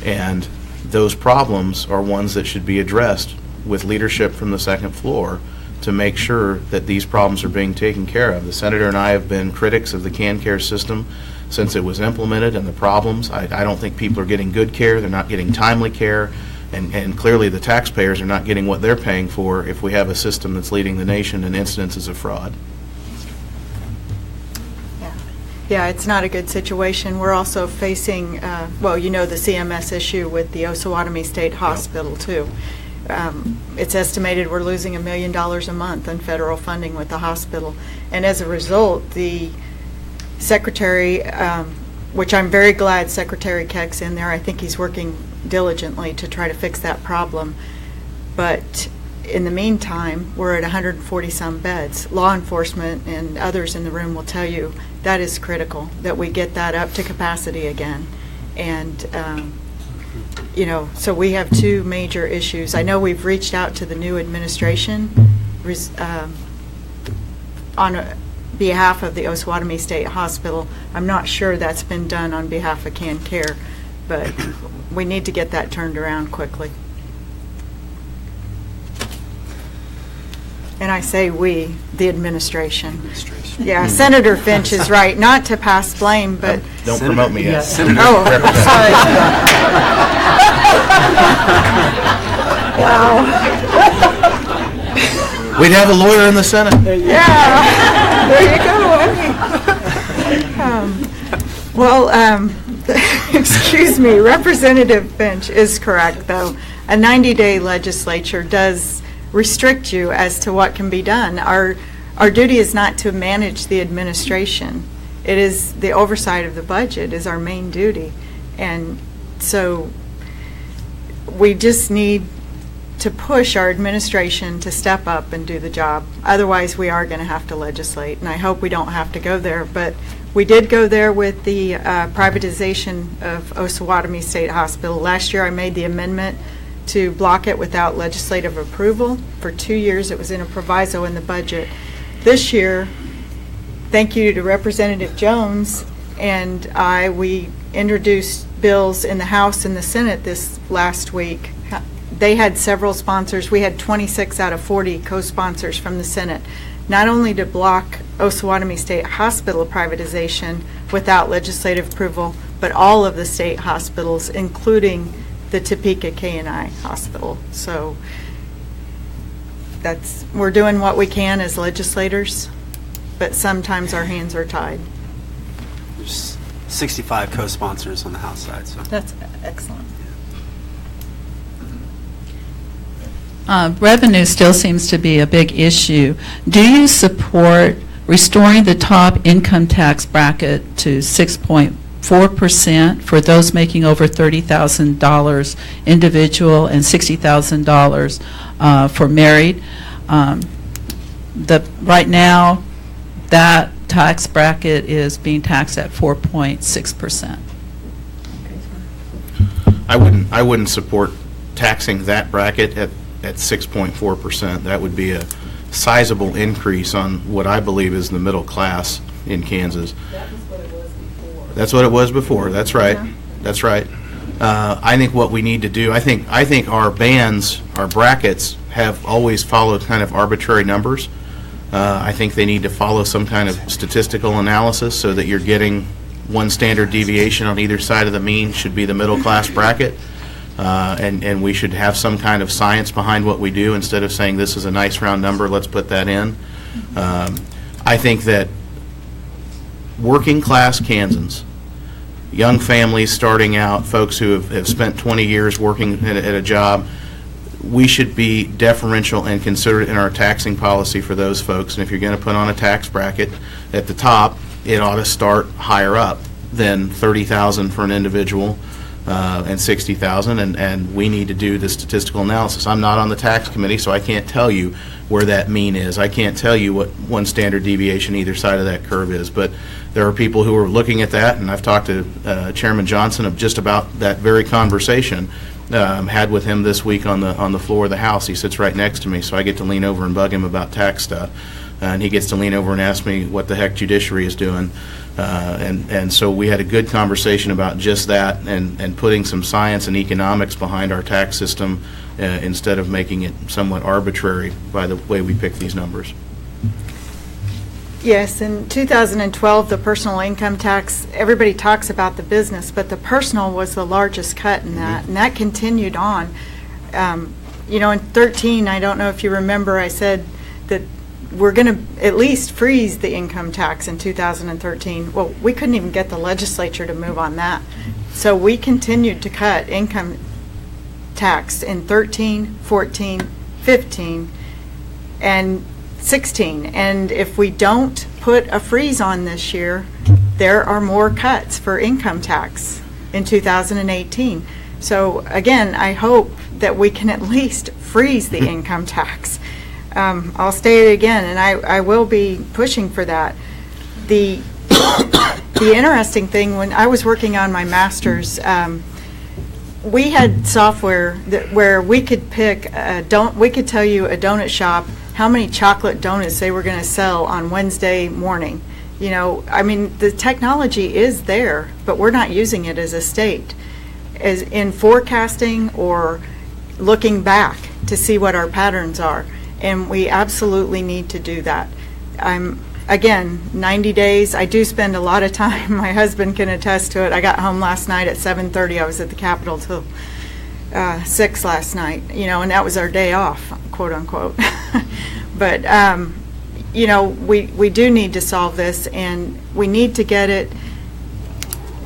and those problems are ones that should be addressed with leadership from the second floor to make sure that these problems are being taken care of. The Senator and I have been critics of the CanCare system since it was implemented, and the problems. I don't think people are getting good care. They're not getting timely care, and clearly the taxpayers are not getting what they're paying for if we have a system that's leading the nation in incidences of fraud. Yeah, it's not a good situation. We're also facing, the CMS issue with the Osawatomie State Hospital, too. It's estimated we're losing $1 million a month in federal funding with the hospital. And as a result, the Secretary, which I'm very glad Secretary Keck's in there, I think he's working diligently to try to fix that problem. But in the meantime, we're at 140-some beds. Law enforcement and others in the room will tell you that is critical, that we get that up to capacity again. And so we have two major issues. I know we've reached out to the new administration on behalf of the Osawatomie State Hospital. I'm not sure that's been done on behalf of CanCare, but we need to get that turned around quickly. And I say we, the administration. Yeah, Senator Finch is right, not to pass blame, but... Don't promote me yet. Oh, sorry. Wow. We'd have a lawyer in the Senate. Yeah, there you go. Well, excuse me, Representative Finch is correct, though. A 90-day legislature does restrict you as to what can be done. Our duty is not to manage the administration. It is the oversight of the budget is our main duty. And so we just need to push our administration to step up and do the job. Otherwise, we are going to have to legislate, and I hope we don't have to go there. But we did go there with the privatization of Osawatomie State Hospital. Last year, I made the amendment to block it without legislative approval. For 2 years, it was in a proviso in the budget. This year, thank you to Representative Jones and we introduced bills in the House and the Senate this last week. They had several sponsors. We had 26 out of 40 co-sponsors from the Senate, not only to block Osawatomie State Hospital privatization without legislative approval, but all of the state hospitals, including the Topeka K&I Hospital. So we're doing what we can as legislators, but sometimes our hands are tied. There's 65 co-sponsors on the House side, so. That's excellent. Revenue still seems to be a big issue. Do you support restoring the top income tax bracket to 6.4% for those making over $30,000 individual and $60,000 for married? Right now, that tax bracket is being taxed at 4.6%. I wouldn't support taxing that bracket at 6.4%. That would be a sizable increase on what I believe is the middle class in Kansas. That was what it was before. That's what it was before. That's right. Yeah. That's right. I think what we need to do, I think our bands, our brackets, have always followed kind of arbitrary numbers. I think they need to follow some kind of statistical analysis so that you're getting one standard deviation on either side of the mean should be the middle class bracket. And we should have some kind of science behind what we do instead of saying this is a nice round number, let's put that in. I think that working class Kansans, young families starting out, folks who have spent 20 years working at a job, we should be deferential and considerate in our taxing policy for those folks. And if you're going to put on a tax bracket at the top, it ought to start higher up than $30,000 for an individual and $60,000, and we need to do the statistical analysis. I'm not on the tax committee, so I can't tell you where that mean is. I can't tell you what one standard deviation either side of that curve is, but there are people who are looking at that, and I've talked to Chairman Johnson of just about that very conversation. Had with him this week on the floor of the House. He sits right next to me, so I get to lean over and bug him about tax stuff, and he gets to lean over and ask me what the heck judiciary is doing. And so we had a good conversation about just that and putting some science and economics behind our tax system instead of making it somewhat arbitrary by the way we pick these numbers. Yes, in 2012, the personal income tax, everybody talks about the business, but the personal was the largest cut in that, and that continued on. In 13, I don't know if you remember, I said that we're going to at least freeze the income tax in 2013. Well, we couldn't even get the legislature to move on that. So we continued to cut income tax in 13, 14, 15, and 16. And if we don't put a freeze on this year, there are more cuts for income tax in 2018. So again, I hope that we can at least freeze the income tax. I'll state it again, and I will be pushing for that. The interesting thing, when I was working on my master's, we had software where we could pick, we could tell you a donut shop how many chocolate donuts they were going to sell on Wednesday morning. The technology is there, but we're not using it as a state, as in forecasting or looking back to see what our patterns are. And we absolutely need to do that. Again, 90 days, I do spend a lot of time. My husband can attest to it. I got home last night at 7:30. I was at the Capitol till 6 last night, and that was our day off, quote unquote. But, we do need to solve this, and we need to get it.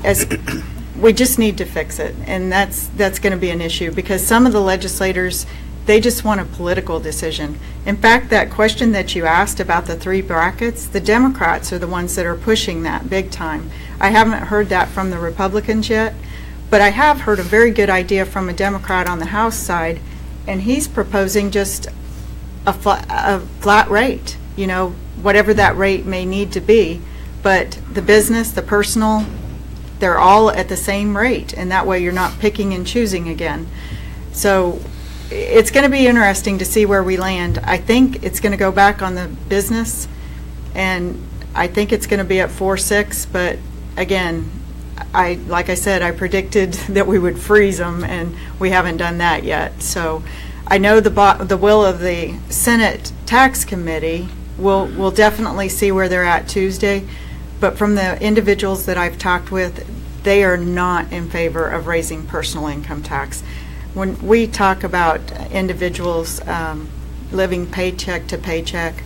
as, we just need to fix it, and that's going to be an issue, because some of the legislators, they just want a political decision. In fact, that question that you asked about the 3 brackets, the Democrats are the ones that are pushing that big time. I haven't heard that from the Republicans yet, but I have heard a very good idea from a Democrat on the House side, and he's proposing just a flat rate, you know, whatever that rate may need to be, but the business, the personal, they're all at the same rate, and that way you're not picking and choosing again. So it's going to be interesting to see where we land. I think it's going to go back on the business, and I think it's going to be at 4.6, but again, like I said, I predicted that we would freeze them, and we haven't done that yet. So I know the will of the Senate Tax Committee. We'll definitely see where they're at Tuesday, but from the individuals that I've talked with, they are not in favor of raising personal income tax. When we talk about individuals living paycheck to paycheck,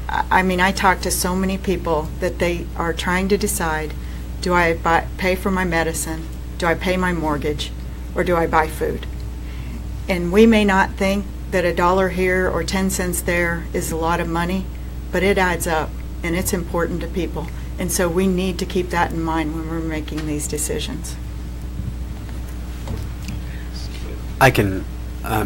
I mean, I talk to so many people that they are trying to decide, do I pay for my medicine, do I pay my mortgage, or do I buy food? And we may not think that $1 here or 10 cents there is a lot of money, but it adds up, and it's important to people. And so we need to keep that in mind when we're making these decisions. I can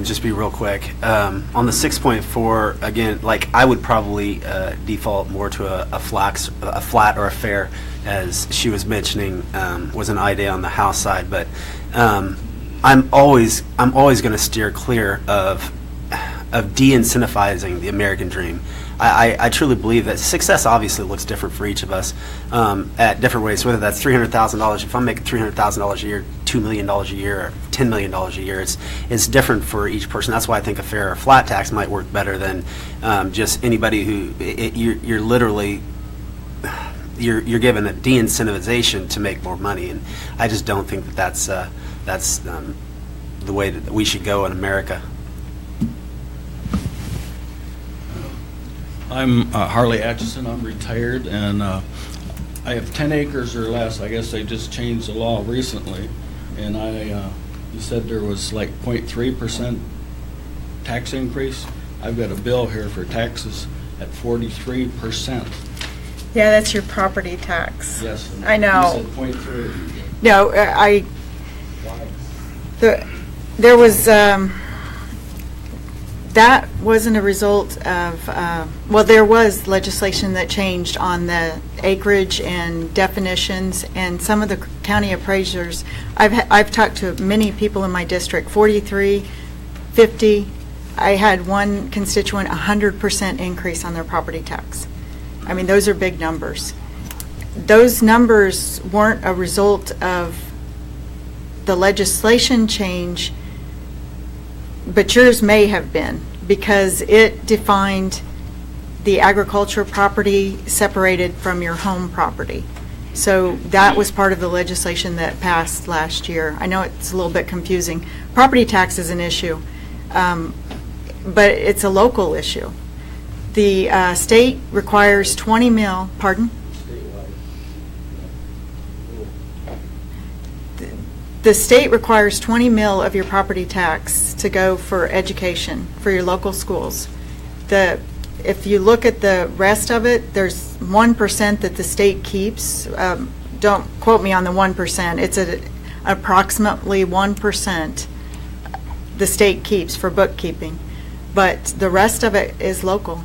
just be real quick. On the 6.4, again, like, I would probably default more to a flat or a fair, as she was mentioning, was an idea on the House side. But I'm always going to steer clear of de-incentivizing the American dream. I truly believe that success obviously looks different for each of us at different ways, whether that's $300,000. If I'm making $300,000 a year, $2 million a year, or $10 million a year, it's different for each person. That's why I think a fair or flat tax might work better than just anybody who, you're literally, you're given a de-incentivization to make more money. And I just don't think that that's the way that we should go in America. I'm Harley Atchison. I'm retired, and I have 10 acres or less. I guess they just changed the law recently, and you said there was like 0.3% tax increase. I've got a bill here for taxes at 43%. Yeah, that's your property tax. Yes. I know. You said 0.3. No, there was, that wasn't a result of, well, there was legislation that changed on the acreage and definitions, and some of the county appraisers, I've talked to many people in my district, 43, 50. I had one constituent, 100% increase on their property tax. I mean, those are big numbers. Those numbers weren't a result of the legislation change, but yours may have been, because it defined the agricultural property separated from your home property. So that was part of the legislation that passed last year. I know it's a little bit confusing. Property tax is an issue, but it's a local issue. The state requires 20 mil, pardon? The state requires 20 mil of your property tax to go for education for your local schools. If you look at the rest of it, there's 1% that the state keeps. Don't quote me on the 1%. It's approximately 1% the state keeps for bookkeeping, but the rest of it is local.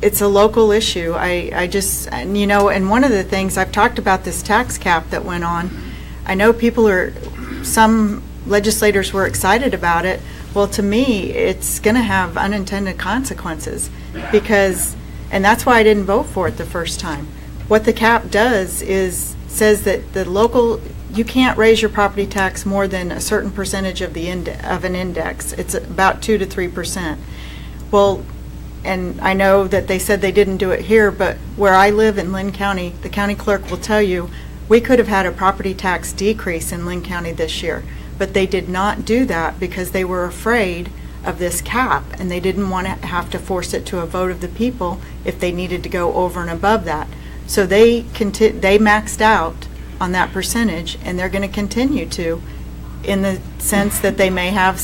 It's a local issue. I just, and, you know, and one of the things, I've talked about this tax cap that went on. I know some legislators were excited about it. Well, to me, it's going to have unintended consequences, because, and that's why I didn't vote for it the first time. What the cap does is says that the local, you can't raise your property tax more than a certain percentage of an index. It's about 2 to 3%. Well, and I know that they said they didn't do it here, but where I live in Lynn County, the county clerk will tell you, we could have had a property tax decrease in Lynn County this year, but they did not do that because they were afraid of this cap, and they didn't want to have to force it to a vote of the people if they needed to go over and above that. So they maxed out on that percentage, and they're going to continue to, in the sense that they may have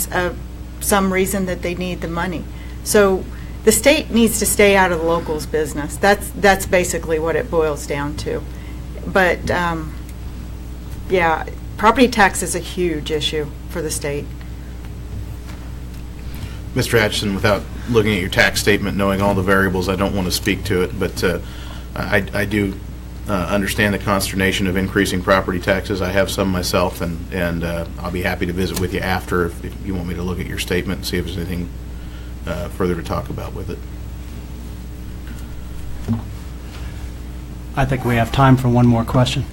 some reason that they need the money. So the state needs to stay out of the locals' business. That's basically what it boils down to. But, yeah, property tax is a huge issue for the state. Mr. Atchison, without looking at your tax statement, knowing all the variables, I don't want to speak to it, but I do understand the consternation of increasing property taxes. I have some myself, and I'll be happy to visit with you after if you want me to look at your statement and see if there's anything further to talk about with it. I think we have time for one more question.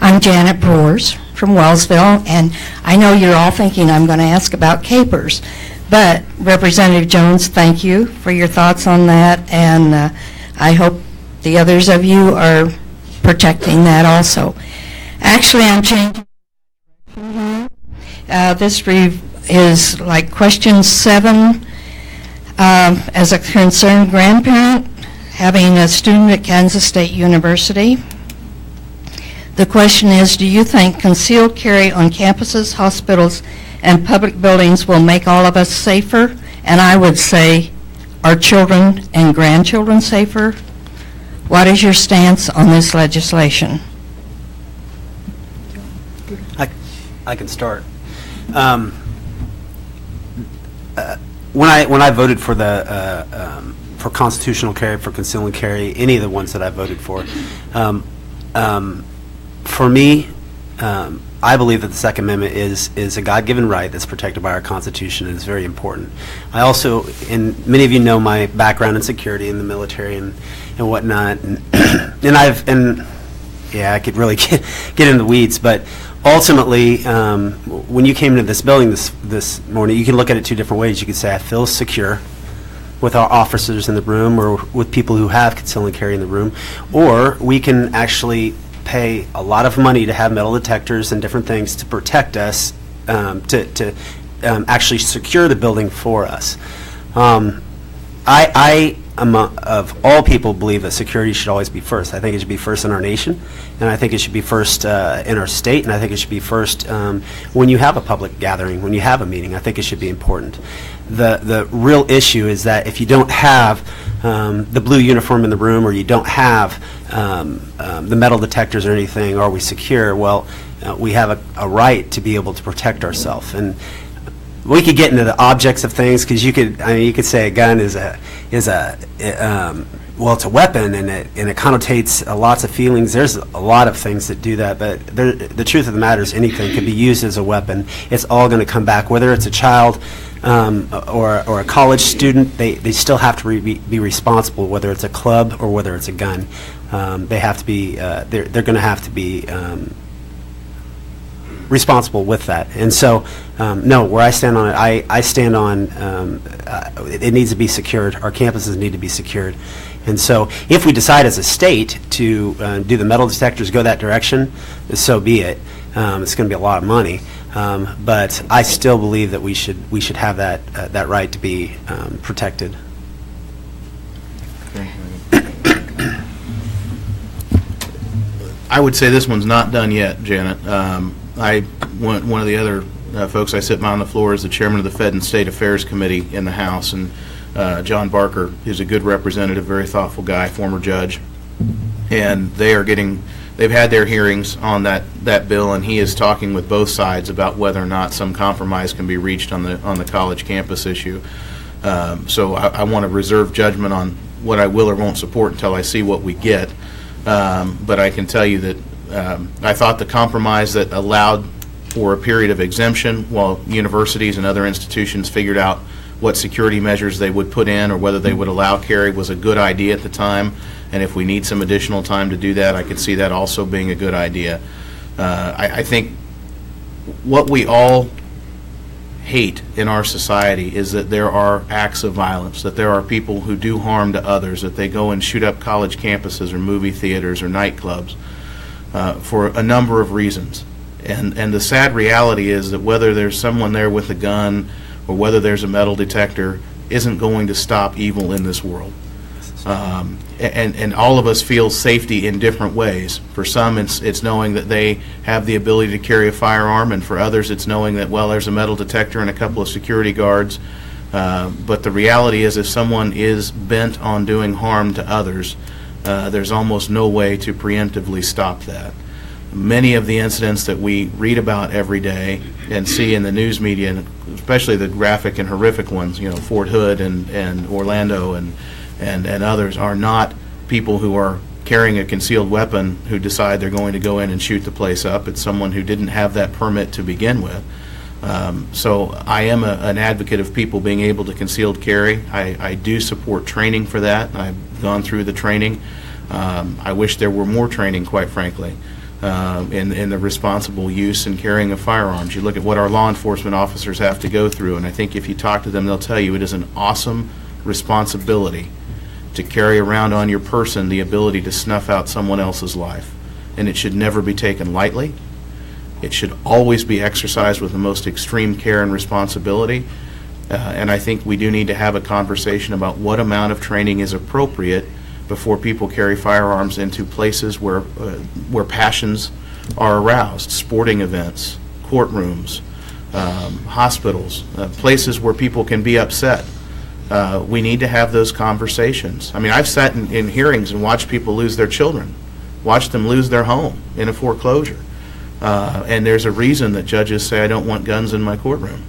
I'm Janet Brewers from Wellsville, and I know you're all thinking I'm going to ask about capers, but Representative Jones, thank you for your thoughts on that, and I hope the others of you are protecting that also. Actually, I'm changing. This is like question 7. As a concerned grandparent, having a student at Kansas State University, the question is, do you think concealed carry on campuses, hospitals, and public buildings will make all of us safer? And I would say, our children and grandchildren safer? What is your stance on this legislation? I can start. When I voted for for constitutional carry, for concealed carry, any of the ones that I voted for me, I believe that the Second Amendment is a God-given right that's protected by our Constitution and is very important. I also, and many of you know my background in security in the military and whatnot, and I could really get in the weeds, but ultimately, when you came into this building this morning, you can look at it two different ways. You could say, I feel secure with our officers in the room or with people who have concealed and carry in the room, or we can actually pay a lot of money to have metal detectors and different things to protect us, to actually secure the building for us. I of all people, believe that security should always be first. I think it should be first in our nation, and I think it should be first in our state, and I think it should be first when you have a public gathering, when you have a meeting. I think it should be important. The real issue is that if you don't have the blue uniform in the room, or you don't have the metal detectors or anything, are we secure? Well, we have a right to be able to protect ourselves. And we could get into the objects of things, because you could say a gun is it's a weapon, and it connotates lots of feelings. There's a lot of things that do that, but the truth of the matter is anything can be used as a weapon. It's all going to come back, whether it's a child or a college student. They still have to be responsible, whether it's a club or whether it's a gun. They have to be. They're going to have to be responsible with that. And so, no, where I stand on it, I stand on it needs to be secured. Our campuses need to be secured. And so if we decide as a state to do the metal detectors, go that direction, so be it. It's going to be a lot of money. But I still believe that we should have that right to be protected. I would say this one's not done yet, Janet. One of the other folks I sit behind the floor is the chairman of the Fed and State Affairs Committee in the House, and John Barker is a good representative, very thoughtful guy, former judge, and they've had their hearings on that bill, and he is talking with both sides about whether or not some compromise can be reached on the college campus issue. So I want to reserve judgment on what I will or won't support until I see what we get. But I can tell you that I thought the compromise that allowed for a period of exemption while universities and other institutions figured out what security measures they would put in or whether they would allow carry was a good idea at the time. And if we need some additional time to do that, I could see that also being a good idea. I think what we all hate in our society is that there are acts of violence, that there are people who do harm to others, that they go and shoot up college campuses or movie theaters or nightclubs for a number of reasons. And the sad reality is that whether there's someone there with a gun or whether there's a metal detector isn't going to stop evil in this world. And all of us feel safety in different ways. For some, it's knowing that they have the ability to carry a firearm, and for others, it's knowing that, well, there's a metal detector and a couple of security guards. But the reality is, if someone is bent on doing harm to others, there's almost no way to preemptively stop that. Many of the incidents that we read about every day and see in the news media, and especially the graphic and horrific ones, Fort Hood and Orlando and others, are not people who are carrying a concealed weapon who decide they're going to go in and shoot the place up. It's someone who didn't have that permit to begin with. So I am an advocate of people being able to concealed carry. I do support training for that. I've gone through the training. I wish there were more training, quite frankly, in the responsible use and carrying of firearms. You look at what our law enforcement officers have to go through, and I think if you talk to them, they'll tell you it is an awesome responsibility to carry around on your person the ability to snuff out someone else's life. And it should never be taken lightly. It should always be exercised with the most extreme care and responsibility. And I think we do need to have a conversation about what amount of training is appropriate before people carry firearms into places where passions are aroused, sporting events, courtrooms, hospitals, places where people can be upset. We need to have those conversations. I mean, I've sat in hearings and watched people lose their children, watched them lose their home in a foreclosure. And there's a reason that judges say, I don't want guns in my courtroom.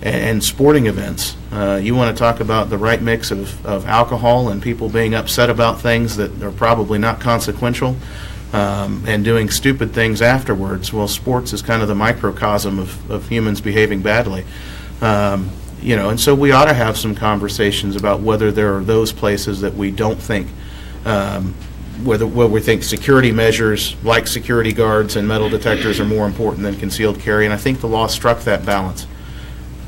And sporting events. You want to talk about the right mix of alcohol and people being upset about things that are probably not consequential, and doing stupid things afterwards. Well, sports is kind of the microcosm of humans behaving badly. And so we ought to have some conversations about whether there are those places that we don't think, where we think security measures like security guards and metal detectors are more important than concealed carry, and I think the law struck that balance.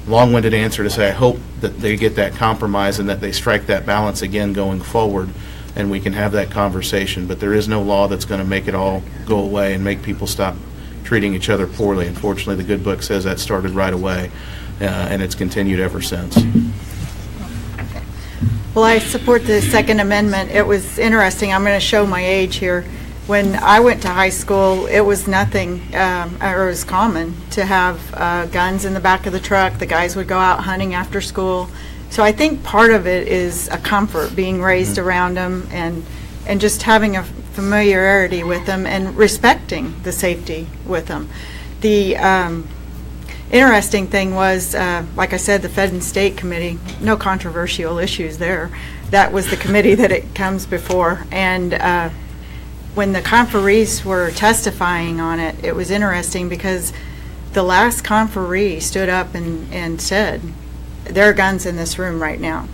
Long-winded answer to say I hope that they get that compromise and that they strike that balance again going forward, and we can have that conversation. But there is no law that's going to make it all go away and make people stop treating each other poorly. Unfortunately, the good book says that started right away, and it's continued ever since. Well, I support the Second Amendment. It was interesting. I'm going to show my age here. When I went to high school, it was nothing, or it was common to have guns in the back of the truck. The guys would go out hunting after school. So I think part of it is a comfort, being raised around them and just having a familiarity with them and respecting the safety with them. The interesting thing was, like I said, the Fed and State Committee, no controversial issues there. That was the committee that it comes before. And when the conferees were testifying on it, it was interesting because the last conferee stood up and said, there are guns in this room right now.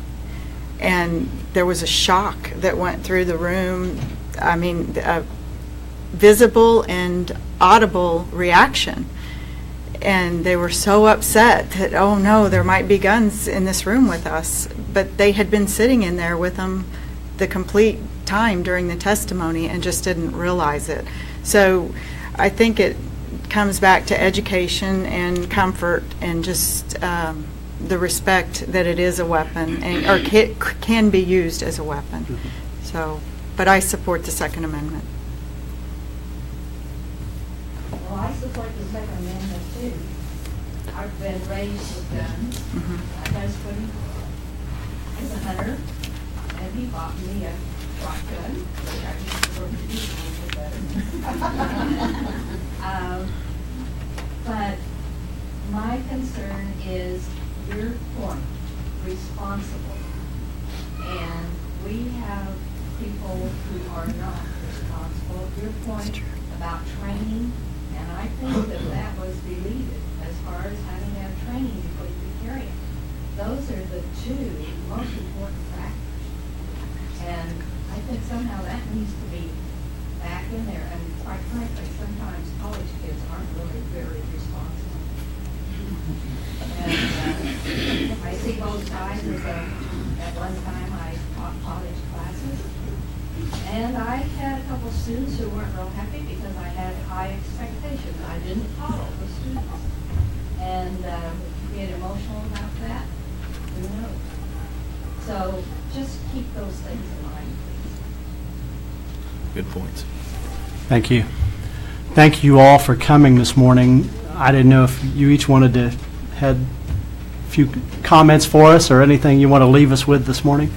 And there was a shock that went through the room. I mean, visible and audible reaction. And they were so upset that, oh no, there might be guns in this room with us. But they had been sitting in there with them the complete time during the testimony and just didn't realize it. So I think it comes back to education and comfort and just the respect that it is a weapon or can be used as a weapon. So, but I support the Second Amendment. Well, I support the Second Amendment too. I've been raised with guns. My husband is a hunter, and he bought me a shotgun, which I used to work better. But my concern is your point, responsible. And we have people who are not responsible. Your point about training, and I think that was deleted as far as having to have training before you can carry it. Those are the two most important factors. And I think somehow that needs to be back in there. And quite frankly, sometimes college kids aren't really very responsible. And I see both sides. At one time, I taught college classes. And I had a couple students who weren't real happy because I had high expectations. I didn't follow the students. And get emotional about that? Who knows? So just keep those things in mind, please. Good points. Thank you. Thank you all for coming this morning. I didn't know if you each wanted to had a few comments for us or anything you want to leave us with this morning.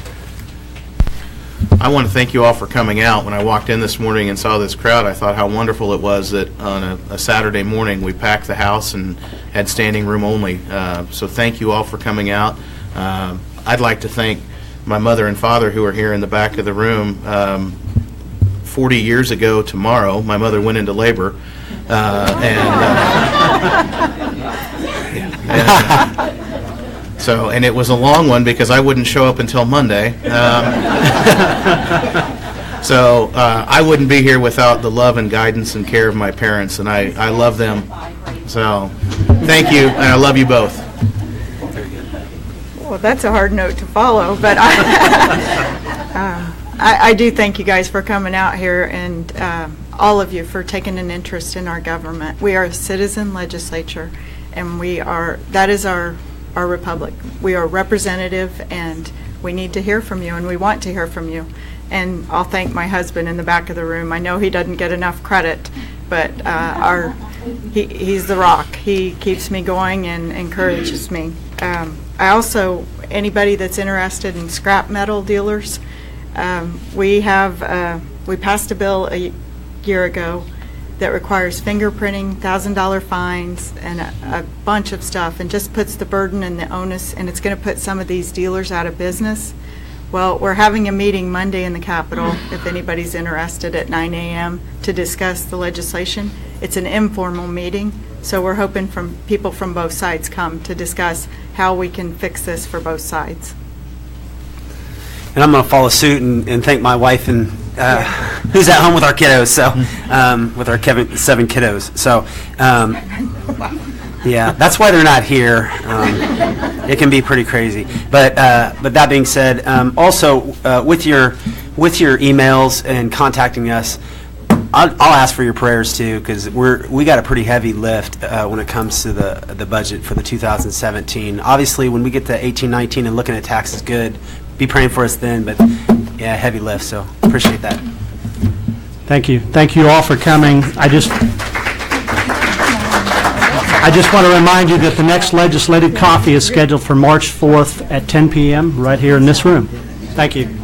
I want to thank you all for coming out. When I walked in this morning and saw this crowd, I thought how wonderful it was that on a Saturday morning we packed the house and had standing room only. So thank you all for coming out. I'd like to thank my mother and father who are here in the back of the room. 40 years ago tomorrow, my mother went into labor. And it was a long one because I wouldn't show up until Monday. So I wouldn't be here without the love and guidance and care of my parents, and I love them. So thank you, and I love you both. Well, that's a hard note to follow, but I do thank you guys for coming out here, and all of you for taking an interest in our government. We are a citizen legislature, and that is our republic. We are representative, and we need to hear from you, and we want to hear from you. And I'll thank my husband in the back of the room. I know he doesn't get enough credit, but he's the rock. He keeps me going and encourages me. I also, anybody that's interested in scrap metal dealers, we passed a bill a year ago that requires fingerprinting, $1,000 fines, and a bunch of stuff, and just puts the burden and the onus, and it's going to put some of these dealers out of business. Well, we're having a meeting Monday in the Capitol, if anybody's interested, at 9 a.m. to discuss the legislation. It's an informal meeting, so we're hoping people from both sides come to discuss how we can fix this for both sides. And I'm going to follow suit and thank my wife and who's at home with our kiddos, so with our 7 kiddos. So yeah, that's why they're not here. It can be pretty crazy. But that being said, also with your emails and contacting us, I'll ask for your prayers too, because we got a pretty heavy lift when it comes to the budget for the 2017. Obviously, when we get to 18-19 and looking at taxes, good. Be praying for us then, but yeah, heavy lift. So appreciate that. Thank you. Thank you all for coming. I just want to remind you that the next legislative coffee is scheduled for March 4th at 10 p.m. right here in this room. Thank you.